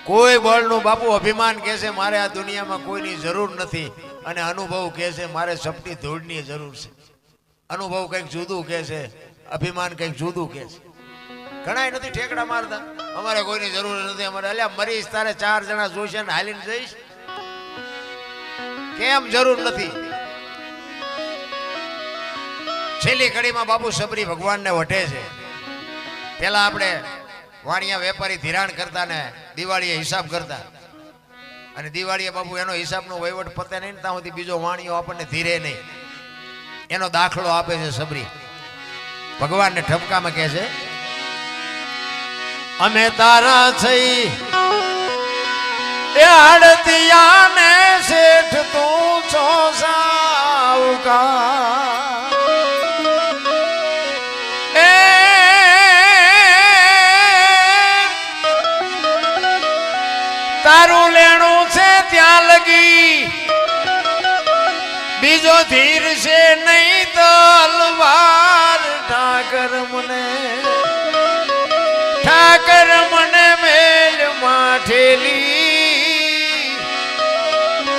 A: કોઈ બળનું બાપુ અભિમાન કહે છે મારે આ દુનિયામાં કોઈની જરૂર નથી અને અનુભવ કહે છે મારે સપની ધૂળની જરૂર છે અનુભવ કંઈક જુદું કહે છે અભિમાન કંઈક જુદું કહે છે ઘણાય નથી ઠેકડા મારતા અમારે કોઈની જરૂર નથી અમારે અલ્યા મરીશ તારે 4 જણા જોઈશે ને હાલીને જઈશ કેમ જરૂર નથી છેલ્લી કડીમાં બાપુ સબરી ભગવાનને વઢે છે પેલા આપણે વાણિયા વેપારી ધિરાણ કરતા ને દિવાળીએ હિસાબ કરતા અને દિવાળીએ બાપુ એનો હિસાબનો વહીવટ પતે નહીં ત્યાં સુધી બીજો વાણિયો આપણને ધીરે નહીં એનો દાખલો આપે છે સબરી ભગવાનને ઠપકામાં કહે છે અમે તારા થઈ એ આડતિયા ને શેઠ તું છો સાવકાર તારું લેણું છે ત્યાં લગી બીજો ધીર છે નહીં તલવાર ઠાકર મને મેલ માઠેલી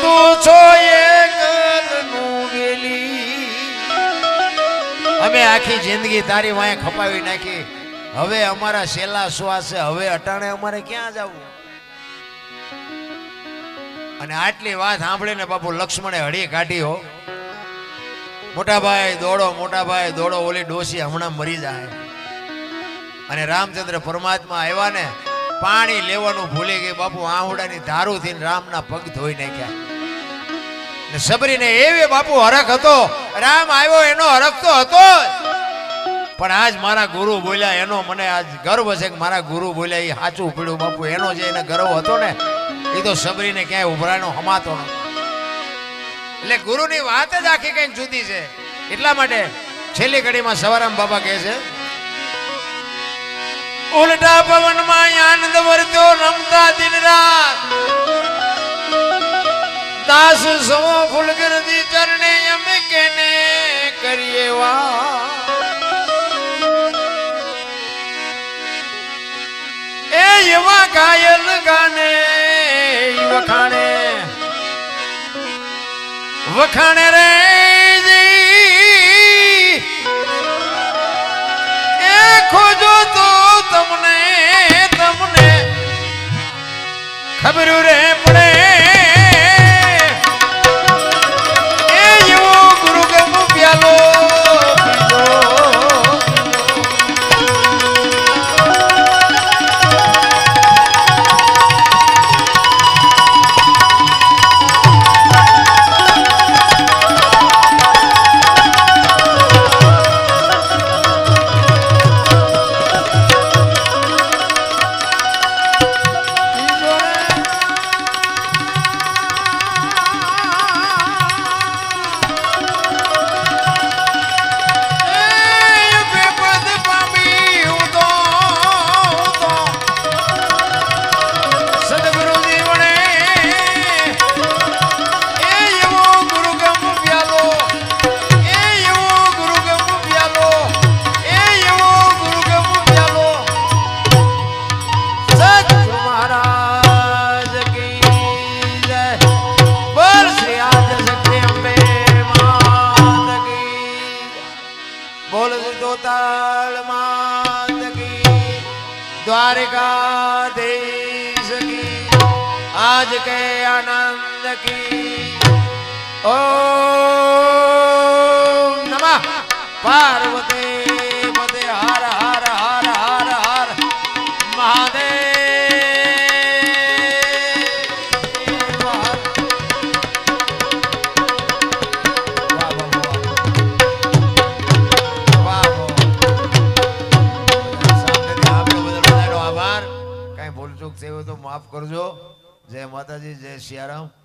A: તું છો એ ગલનું વેલી અમે આખી જિંદગી તારી વાંહે ખપાવી નાખી હવે અમારા છેલ્લા શ્વાસ છે હવે અટાણે અમારે ક્યાં જવું અને આટલી વાત સાંભળીને બાપુ લક્ષ્મણે હળી કાઢી હો મોટા ભાઈ દોડો ઓલી ડોસી હમણાં મરી જાય અને રામચંદ્ર પરમાત્મા આવ્યા ને પાણી લેવાનું ભૂલી ગઈ બાપુ આહુડાની ધારુથી રામના પગ ધોઈ નાખ્યા ને સબરીને એવી બાપુ હરખ હતો રામ આવ્યો એનો હરખ તો હતો પણ આજ મારા ગુરુ બોલ્યા એનો મને આજ ગર્વ છે કે મારા ગુરુ બોલ્યા એ સાચું પડ્યું બાપુ એનો જે એને ગર્વ હતો ને એ તો સબરીને ક્યાંય ઉભરાનો હમાતો ન એટલે ગુરુની વાત જ આખી કઈક જુદી છે એટલા માટે છેલ્લી ઘડીમાં સવારામ બાબા કહે છે ઉલટા પવનમાં આનંદ વર્તો રમતા દિન રાત દાસ સો ફૂલગરદી ચરણે અમે કેને કરીએ વા એ એવા ઘાયલ ગાને વખાણે રે એ ખોજો તો તમને ખબર રે પડે એ એવો ગુરુ ગમ પ્યાલો ભૂતાળ માત કી દ્વારિકાધીશ કી આજ કે આનંદ કી ઓમ નમઃ પાર્વતી પતે હર હર હર હર હર મહાદેવ ભૂલ ચૂક થયું તો માફ કરજો. જય માતાજી, જય સિયારામ.